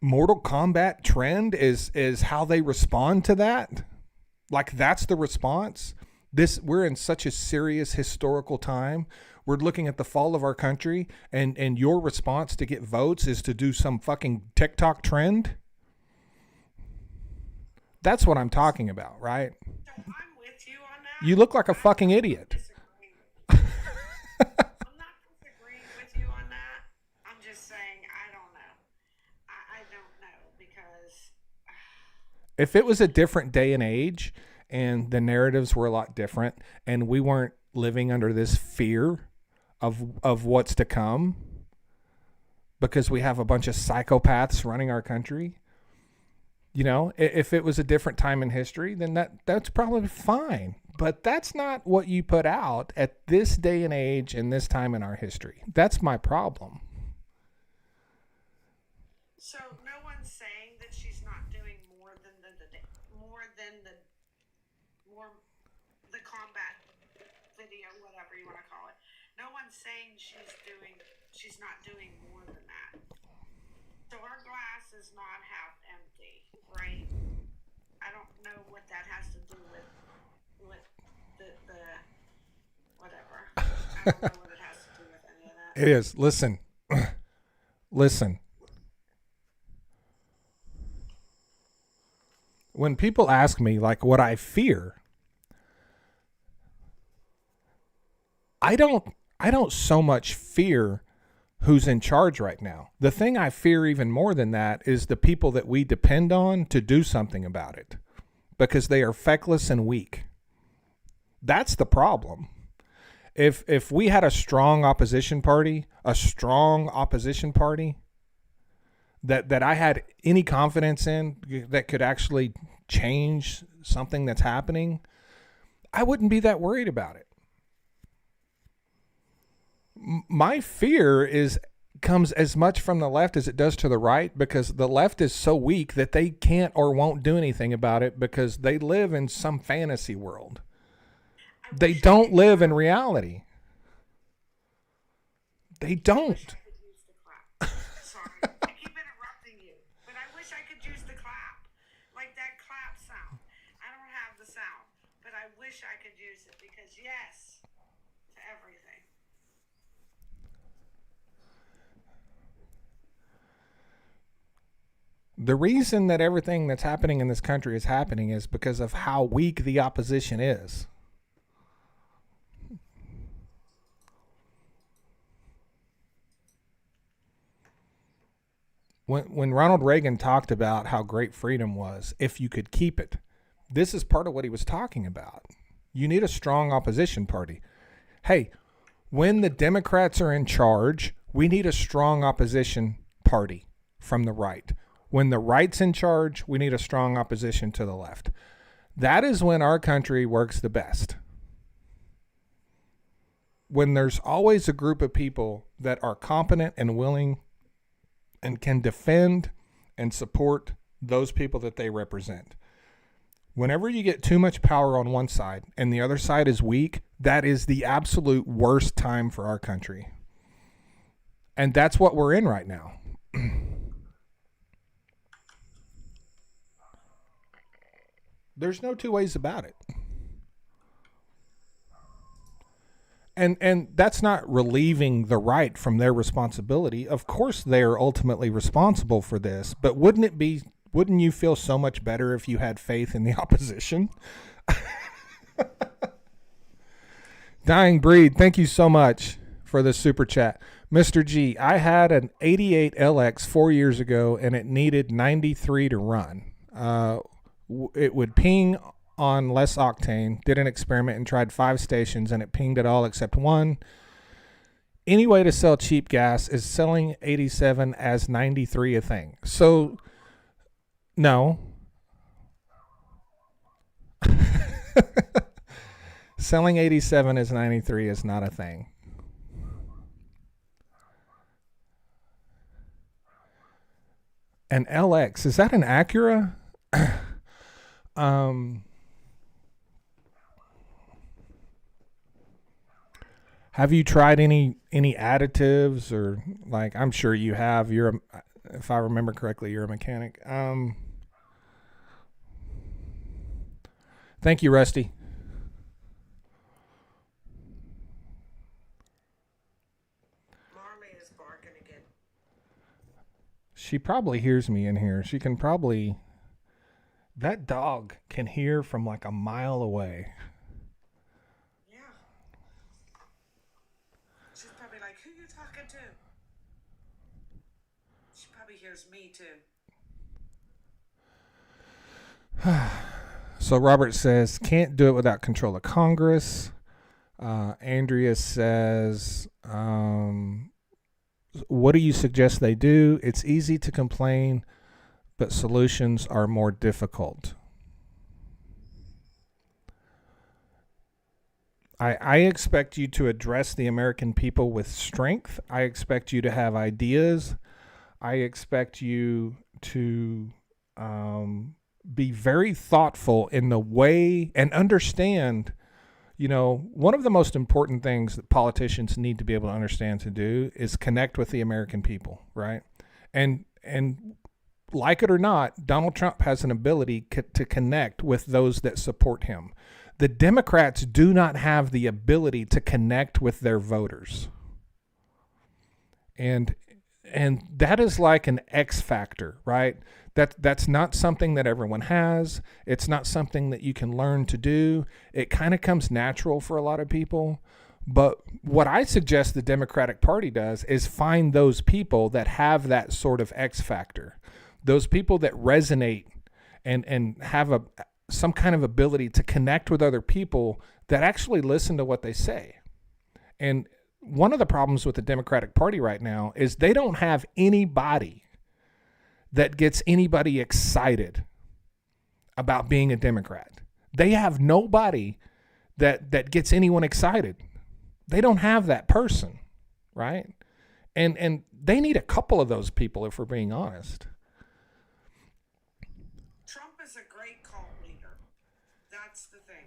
Mortal Kombat trend is how they respond to that. Like, that's the response. We're in such a serious historical time. We're looking at the fall of our country, and your response to get votes is to do some fucking TikTok trend. That's what I'm talking about, right? So I'm with you on that. You look like a fucking idiot. I'm not disagreeing with you on that. I'm just saying I don't know. I don't know because if it was a different day and age and the narratives were a lot different and we weren't living under this fear of what's to come, because we have a bunch of psychopaths running our country. You know, if it was a different time in history, then that's probably fine. But that's not what you put out at this day and age and this time in our history. That's my problem. So no one's saying that she's not doing more than the combat video, whatever you want to call it. No one's saying she's not doing more than that. So our glass is not half empty, right? I don't know what that has to do with the whatever. I don't know what it has to do with any of that. It is. Listen. Listen. When people ask me like what I fear, I don't so much fear who's in charge right now. The thing I fear even more than that is the people that we depend on to do something about it, because they are feckless and weak. That's the problem. If we had a strong opposition party that I had any confidence in that could actually change something that's happening, I wouldn't be that worried about it. My fear comes as much from the left as it does to the right, because the left is so weak that they can't or won't do anything about it because they live in some fantasy world. They don't live in reality. They don't. Sorry, I keep interrupting you, but I wish I could use the clap, like that clap sound. I don't have the sound, but I wish I could use it, because yes to everything. The reason that everything that's happening in this country is happening is because of how weak the opposition is. When Ronald Reagan talked about how great freedom was, if you could keep it, this is part of what he was talking about. You need a strong opposition party. Hey, when the Democrats are in charge, we need a strong opposition party from the right. When the right's in charge, we need a strong opposition to the left. That is when our country works the best. When there's always a group of people that are competent and willing and can defend and support those people that they represent. Whenever you get too much power on one side and the other side is weak, that is the absolute worst time for our country. And that's what we're in right now. There's no two ways about it. And that's not relieving the right from their responsibility. Of course they are ultimately responsible for this, but wouldn't you feel so much better if you had faith in the opposition? Dying Breed, thank you so much for the super chat. Mr. G, I had an 88 LX 4 years ago and it needed 93 to run. It would ping on less octane, did an experiment and tried 5 stations and it pinged at all except one. Any way to sell cheap gas is selling 87 as 93 a thing. So, no. Selling 87 as 93 is not a thing. An LX, is that an Acura? Have you tried any additives, or like, I'm sure you have. If I remember correctly, you're a mechanic. Thank you, Rusty. Marley is barking again. She probably hears me in here. She can probably. That dog can hear from like a mile away. Yeah. She's probably like, who you talking to? She probably hears me too. So Robert says, can't do it without control of Congress. Andrea says, what do you suggest they do? It's easy to complain, but solutions are more difficult. I expect you to address the American people with strength. I expect you to have ideas. I expect you to be very thoughtful in the way and understand. One of the most important things that politicians need to be able to understand to do is connect with the American people, right? And like it or not, Donald Trump has an ability to connect with those that support him. The Democrats do not have the ability to connect with their voters. And that is like an X factor, right? That's not something that everyone has. It's not something that you can learn to do. It kind of comes natural for a lot of people. But what I suggest the Democratic Party does is find those people that have that sort of X factor, those people that resonate and have some kind of ability to connect with other people that actually listen to what they say. And one of the problems with the Democratic Party right now is they don't have anybody that gets anybody excited about being a Democrat. They have nobody that gets anyone excited. They don't have that person, right? And they need a couple of those people, if we're being honest. Trump is a great cult leader. That's the thing.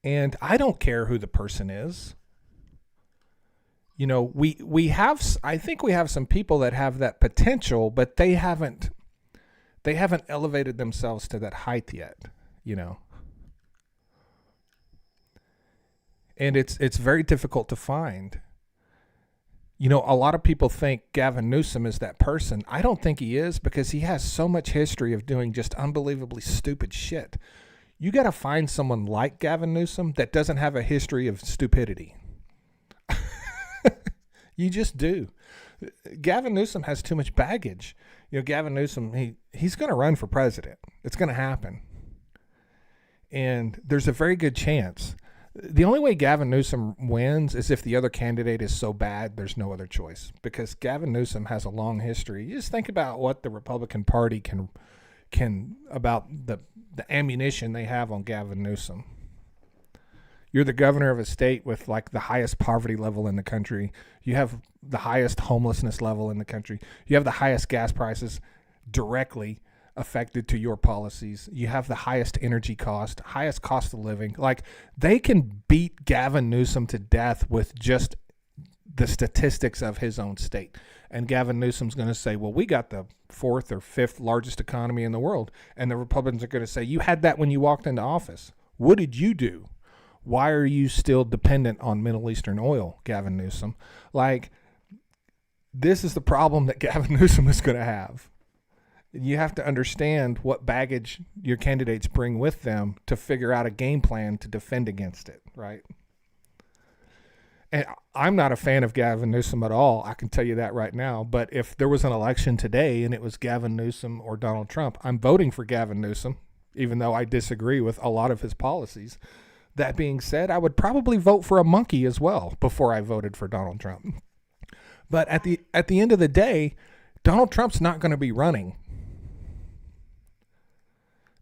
And I don't care who the person is. We have, I think we have some people that have that potential, but they haven't elevated themselves to that height yet, And it's very difficult to find. A lot of people think Gavin Newsom is that person. I don't think he is, because he has so much history of doing just unbelievably stupid shit. You got to find someone like Gavin Newsom that doesn't have a history of stupidity. You just do. Gavin Newsom has too much baggage. Gavin Newsom, he's going to run for president. It's going to happen. And there's a very good chance. The only way Gavin Newsom wins is if the other candidate is so bad there's no other choice. Because Gavin Newsom has a long history. You just think about what the Republican Party can about the ammunition they have on Gavin Newsom. You're the governor of a state with like the highest poverty level in the country. You have the highest homelessness level in the country. You have the highest gas prices directly affected to your policies. You have the highest energy cost, highest cost of living. Like, they can beat Gavin Newsom to death with just the statistics of his own state. And Gavin Newsom's going to say, well, we got the fourth or fifth largest economy in the world. And the Republicans are going to say, you had that when you walked into office. What did you do? Why are you still dependent on Middle Eastern oil, Gavin Newsom? Like, this is the problem that Gavin Newsom is going to have. You have to understand what baggage your candidates bring with them to figure out a game plan to defend against it, right? And I'm not a fan of Gavin Newsom at all. I can tell you that right now. But if there was an election today and it was Gavin Newsom or Donald Trump, I'm voting for Gavin Newsom, even though I disagree with a lot of his policies. That being said, I would probably vote for a monkey as well before I voted for Donald Trump. But at the end of the day, Donald Trump's not going to be running.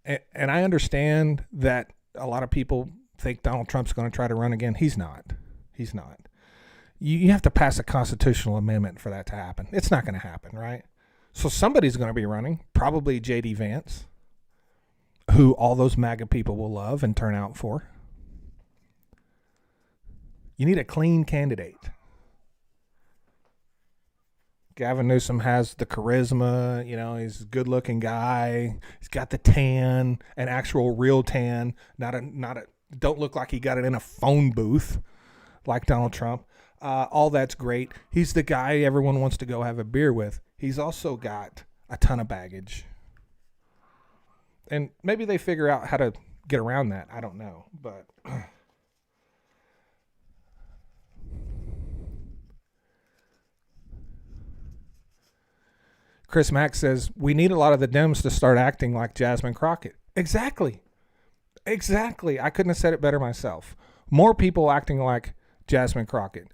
And I understand that a lot of people think Donald Trump's going to try to run again. He's not. He's not. You have to pass a constitutional amendment for that to happen. It's not going to happen, right? So somebody's going to be running, probably J.D. Vance, who all those MAGA people will love and turn out for. You need a clean candidate. Gavin Newsom has the charisma, he's a good-looking guy. He's got the tan, an actual real tan, not a. Don't look like he got it in a phone booth, like Donald Trump. All that's great. He's the guy everyone wants to go have a beer with. He's also got a ton of baggage, and maybe they figure out how to get around that. I don't know, but. Chris Mack says, we need a lot of the Dems to start acting like Jasmine Crockett. Exactly. I couldn't have said it better myself. more people acting like Jasmine Crockett,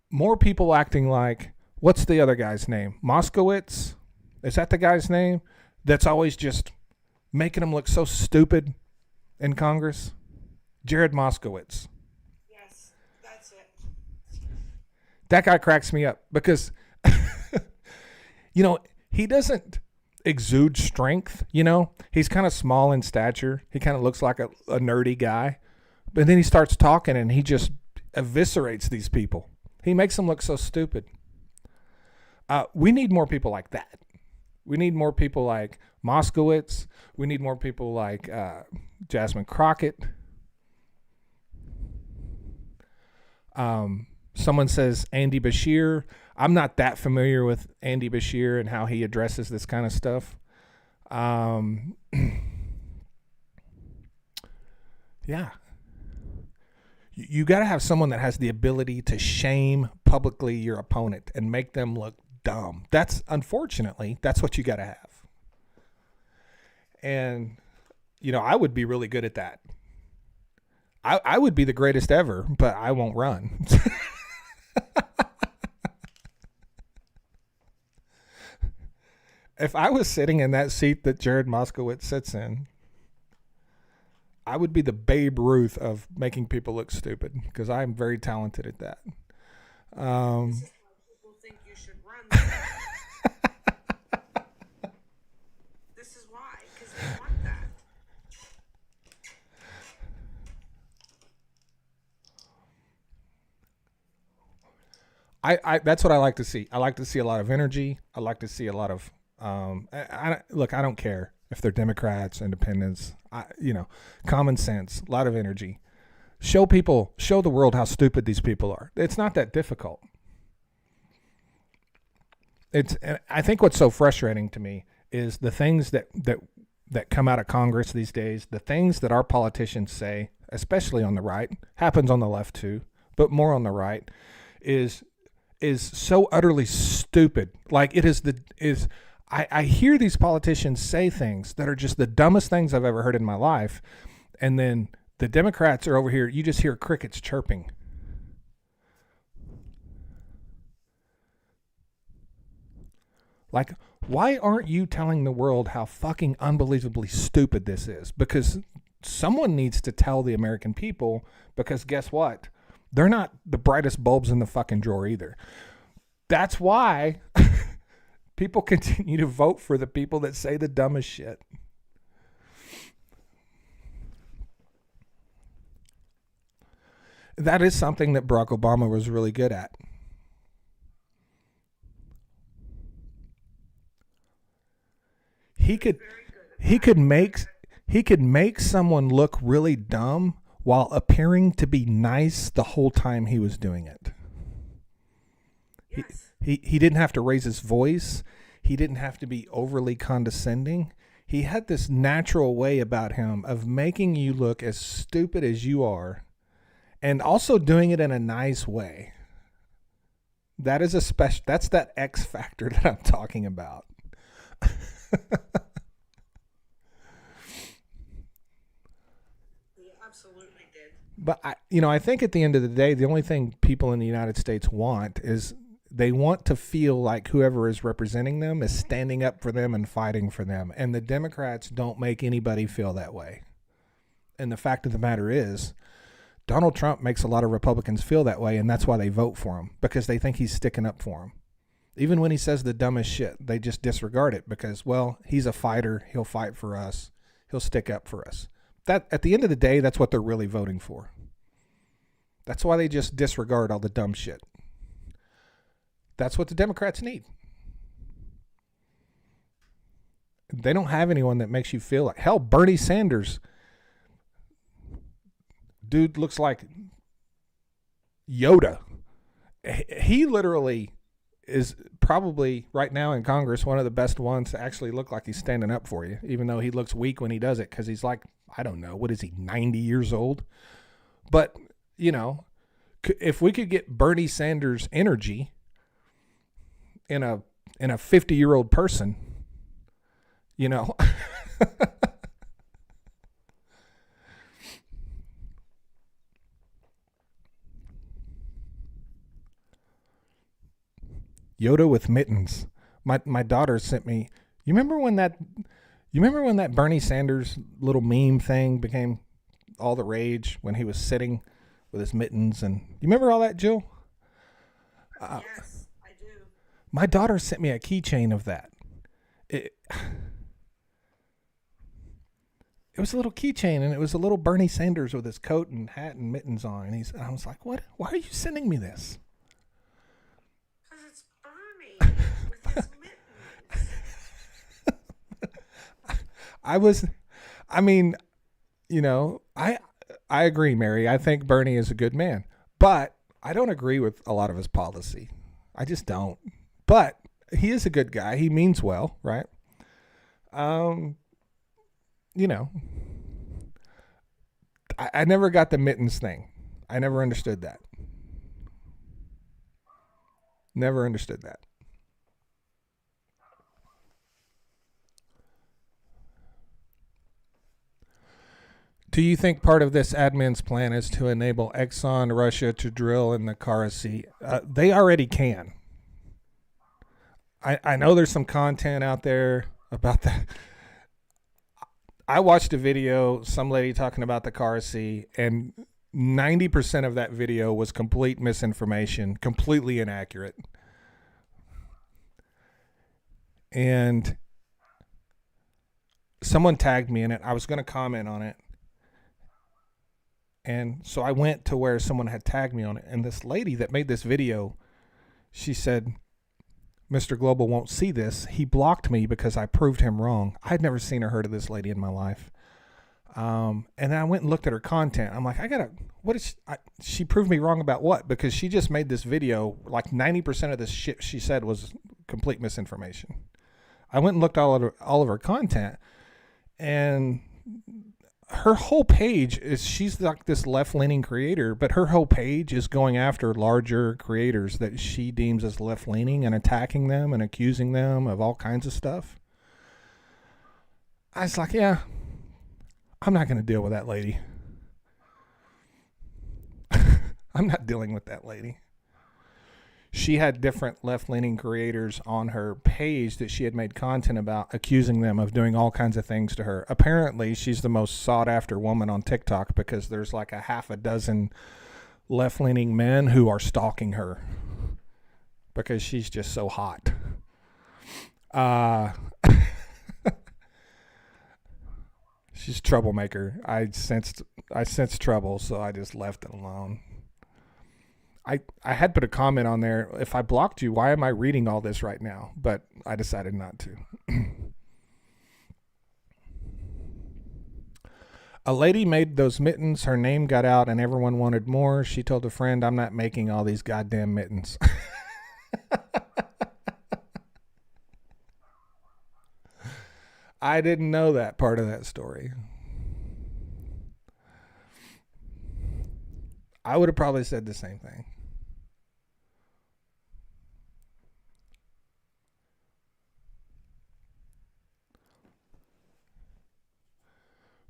more people acting like, what's the other guy's name? Moskowitz? Is that the guy's name? That's always just making them look so stupid in Congress. Jared Moskowitz. Yes, that's it. That guy cracks me up because, he doesn't exude strength, He's kind of small in stature. He kind of looks like a nerdy guy. But then he starts talking and he just eviscerates these people. He makes them look so stupid. We need more people like that. We need more people like Moskowitz. We need more people like Jasmine Crockett. Someone says Andy Bashir. I'm not that familiar with Andy Bashir and how he addresses this kind of stuff. Yeah. You got to have someone that has the ability to shame publicly your opponent and make them look dumb. Unfortunately, that's what you got to have. And, I would be really good at that. I would be the greatest ever, but I won't run. If I was sitting in that seat that Jared Moskowitz sits in, I would be the Babe Ruth of making people look stupid because I'm very talented at that. This is why people think you should run. This is why, because they want that. I that's what I like to see. I like to see a lot of energy. I like to see a lot of look, I don't care if they're Democrats, independents, common sense, a lot of energy. Show the world how stupid these people are. It's not that difficult. I think what's so frustrating to me is the things that come out of Congress these days, the things that our politicians say, especially on the right, happens on the left too, but more on the right, is so utterly stupid. Like I hear these politicians say things that are just the dumbest things I've ever heard in my life. And then the Democrats are over here. You just hear crickets chirping. Like, why aren't you telling the world how fucking unbelievably stupid this is? Because someone needs to tell the American people, because guess what? They're not the brightest bulbs in the fucking drawer either. That's why people continue to vote for the people that say the dumbest shit. That is something that Barack Obama was really good at. He could make someone look really dumb while appearing to be nice the whole time he was doing it. Yes. He didn't have to raise his voice. He didn't have to be overly condescending. He had this natural way about him of making you look as stupid as you are and also doing it in a nice way. That is that's that X factor that I'm talking about. He absolutely did. But I think at the end of the day, the only thing people in the United States want is they want to feel like whoever is representing them is standing up for them and fighting for them. And the Democrats don't make anybody feel that way. And the fact of the matter is, Donald Trump makes a lot of Republicans feel that way, and that's why they vote for him, because they think he's sticking up for them. Even when he says the dumbest shit, they just disregard it because, well, he's a fighter. He'll fight for us. He'll stick up for us. That, at the end of the day, that's what they're really voting for. That's why they just disregard all the dumb shit. That's what the Democrats need. They don't have anyone that makes you feel like, hell, Bernie Sanders. Dude looks like Yoda. He literally is probably right now in Congress one of the best ones to actually look like he's standing up for you, even though he looks weak when he does it because he's like, I don't know, what is he, 90 years old? But, if we could get Bernie Sanders energy in a 50-year-old person, Yoda with mittens. My daughter sent me. You remember when that? You remember when that Bernie Sanders little meme thing became all the rage when he was sitting with his mittens, and you remember all that, Jill? Yes, I do. My daughter sent me a keychain of that. It was a little keychain, and it was a little Bernie Sanders with his coat and hat and mittens on. And I was like, "What? Why are you sending me this?" Because it's Bernie with his mittens. I mean, I agree, Mary. I think Bernie is a good man, but I don't agree with a lot of his policy. I just don't. But he is a good guy. He means well, right? I never got the mittens thing. I never understood that. Never understood that. Do you think part of this admin's plan is to enable Exxon Russia to drill in the Kara Sea? They already can. I know there's some content out there about that. I watched a video, some lady talking about the Kara Sea, and 90% of that video was complete misinformation, completely inaccurate. And someone tagged me in it. I was going to comment on it. And so I went to where someone had tagged me on it. And this lady that made this video, she said, Mr. Global won't see this. He blocked me because I proved him wrong. I'd never seen or heard of this lady in my life. And then I went and looked at her content. I'm like, she proved me wrong about what? Because she just made this video, like 90% of the shit she said was complete misinformation. I went and looked all of her content, and her whole page is, she's like this left-leaning creator, but her whole page is going after larger creators that she deems as left-leaning and attacking them and accusing them of all kinds of stuff. I was like, yeah, I'm not going to deal with that lady. I'm not dealing with that lady. She had different left-leaning creators on her page that she had made content about, accusing them of doing all kinds of things to her. Apparently, she's the most sought-after woman on TikTok because there's like a half a dozen left-leaning men who are stalking her because she's just so hot. She's a troublemaker. I sensed trouble, so I just left it alone. I had put a comment on there. If I blocked you, why am I reading all this right now? But I decided not to. A lady made those mittens. Her name got out and everyone wanted more. She told a friend, I'm not making all these goddamn mittens. I didn't know that part of that story. I would have probably said the same thing.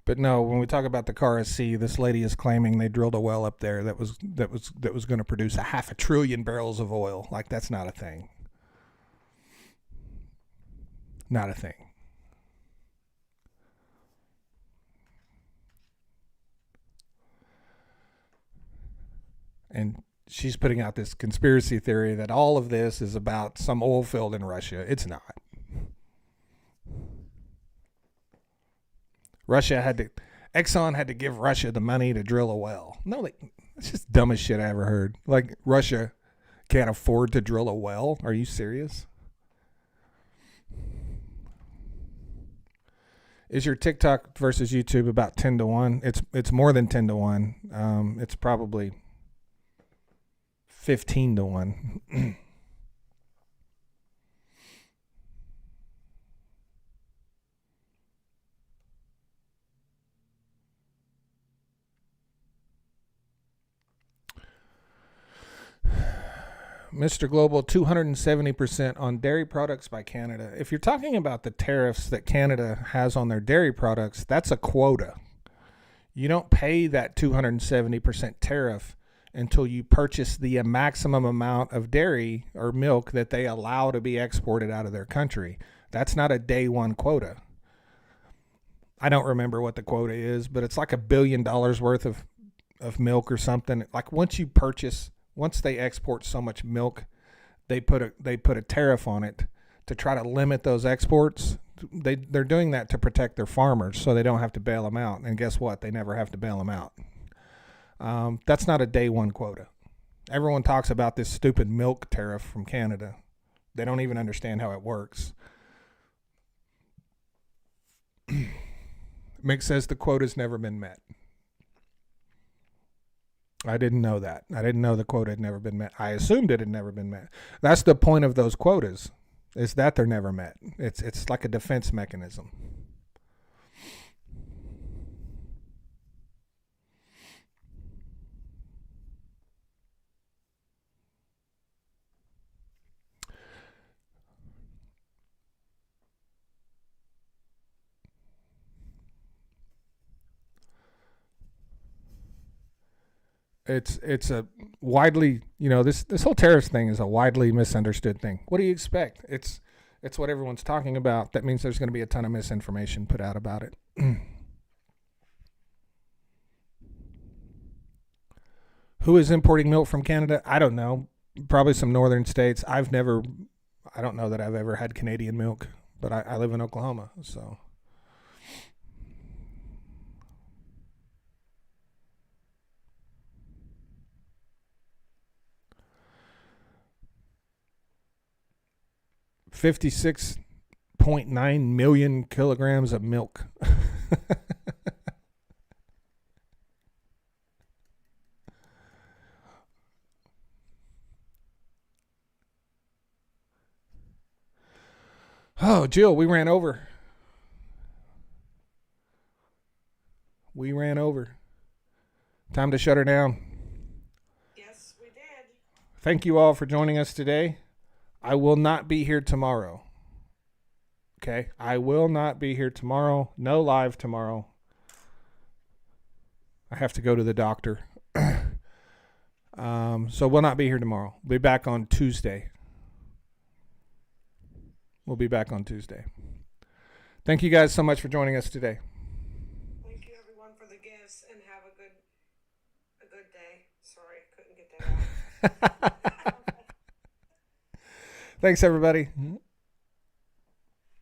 But no, when we talk about the Kara Sea, this lady is claiming they drilled a well up there that was going to produce 500 billion barrels of oil. Like, that's not a thing. Not a thing. And she's putting out this conspiracy theory that all of this is about some oil field in Russia. It's not. Exxon had to give Russia the money to drill a well. No, that's just dumbest shit I ever heard. Like, Russia can't afford to drill a well? Are you serious? Is your TikTok versus YouTube about 10-1? It's more than 10-1. It's probably 15-1. Mr. Global, 270% on dairy products by Canada. If you're talking about the tariffs that Canada has on their dairy products, that's a quota. You don't pay that 270% tariff until you purchase the maximum amount of dairy or milk that they allow to be exported out of their country. That's not a day one quota. I don't remember what the quota is, but it's like $1 billion worth of milk or something. Like once they export so much milk, they put a tariff on it to try to limit those exports. They're doing that to protect their farmers so they don't have to bail them out. And guess what? They never have to bail them out. That's not a day one quota. Everyone talks about this stupid milk tariff from Canada. They don't even understand how it works. Mick says the quota's never been met. I didn't know that. I didn't know the quota had never been met. I assumed it had never been met. That's the point of those quotas, is that they're never met. It's like a defense mechanism. It's a widely, this whole tariffs thing is a widely misunderstood thing. What do you expect? It's what everyone's talking about. That means there's going to be a ton of misinformation put out about it. Who is importing milk from Canada? I don't know. Probably some northern states. I don't know that I've ever had Canadian milk, but I live in Oklahoma, so. $56.9 million kilograms of milk. Oh, Jill, we ran over. Time to shut her down. Yes, we did. Thank you all for joining us today. I will not be here tomorrow. Okay? I will not be here tomorrow. No live tomorrow. I have to go to the doctor. So we'll not be here tomorrow. We'll be back on Tuesday. Thank you guys so much for joining us today. Thank you everyone for the gifts, and have a good day. Sorry, couldn't get that out. Thanks, everybody.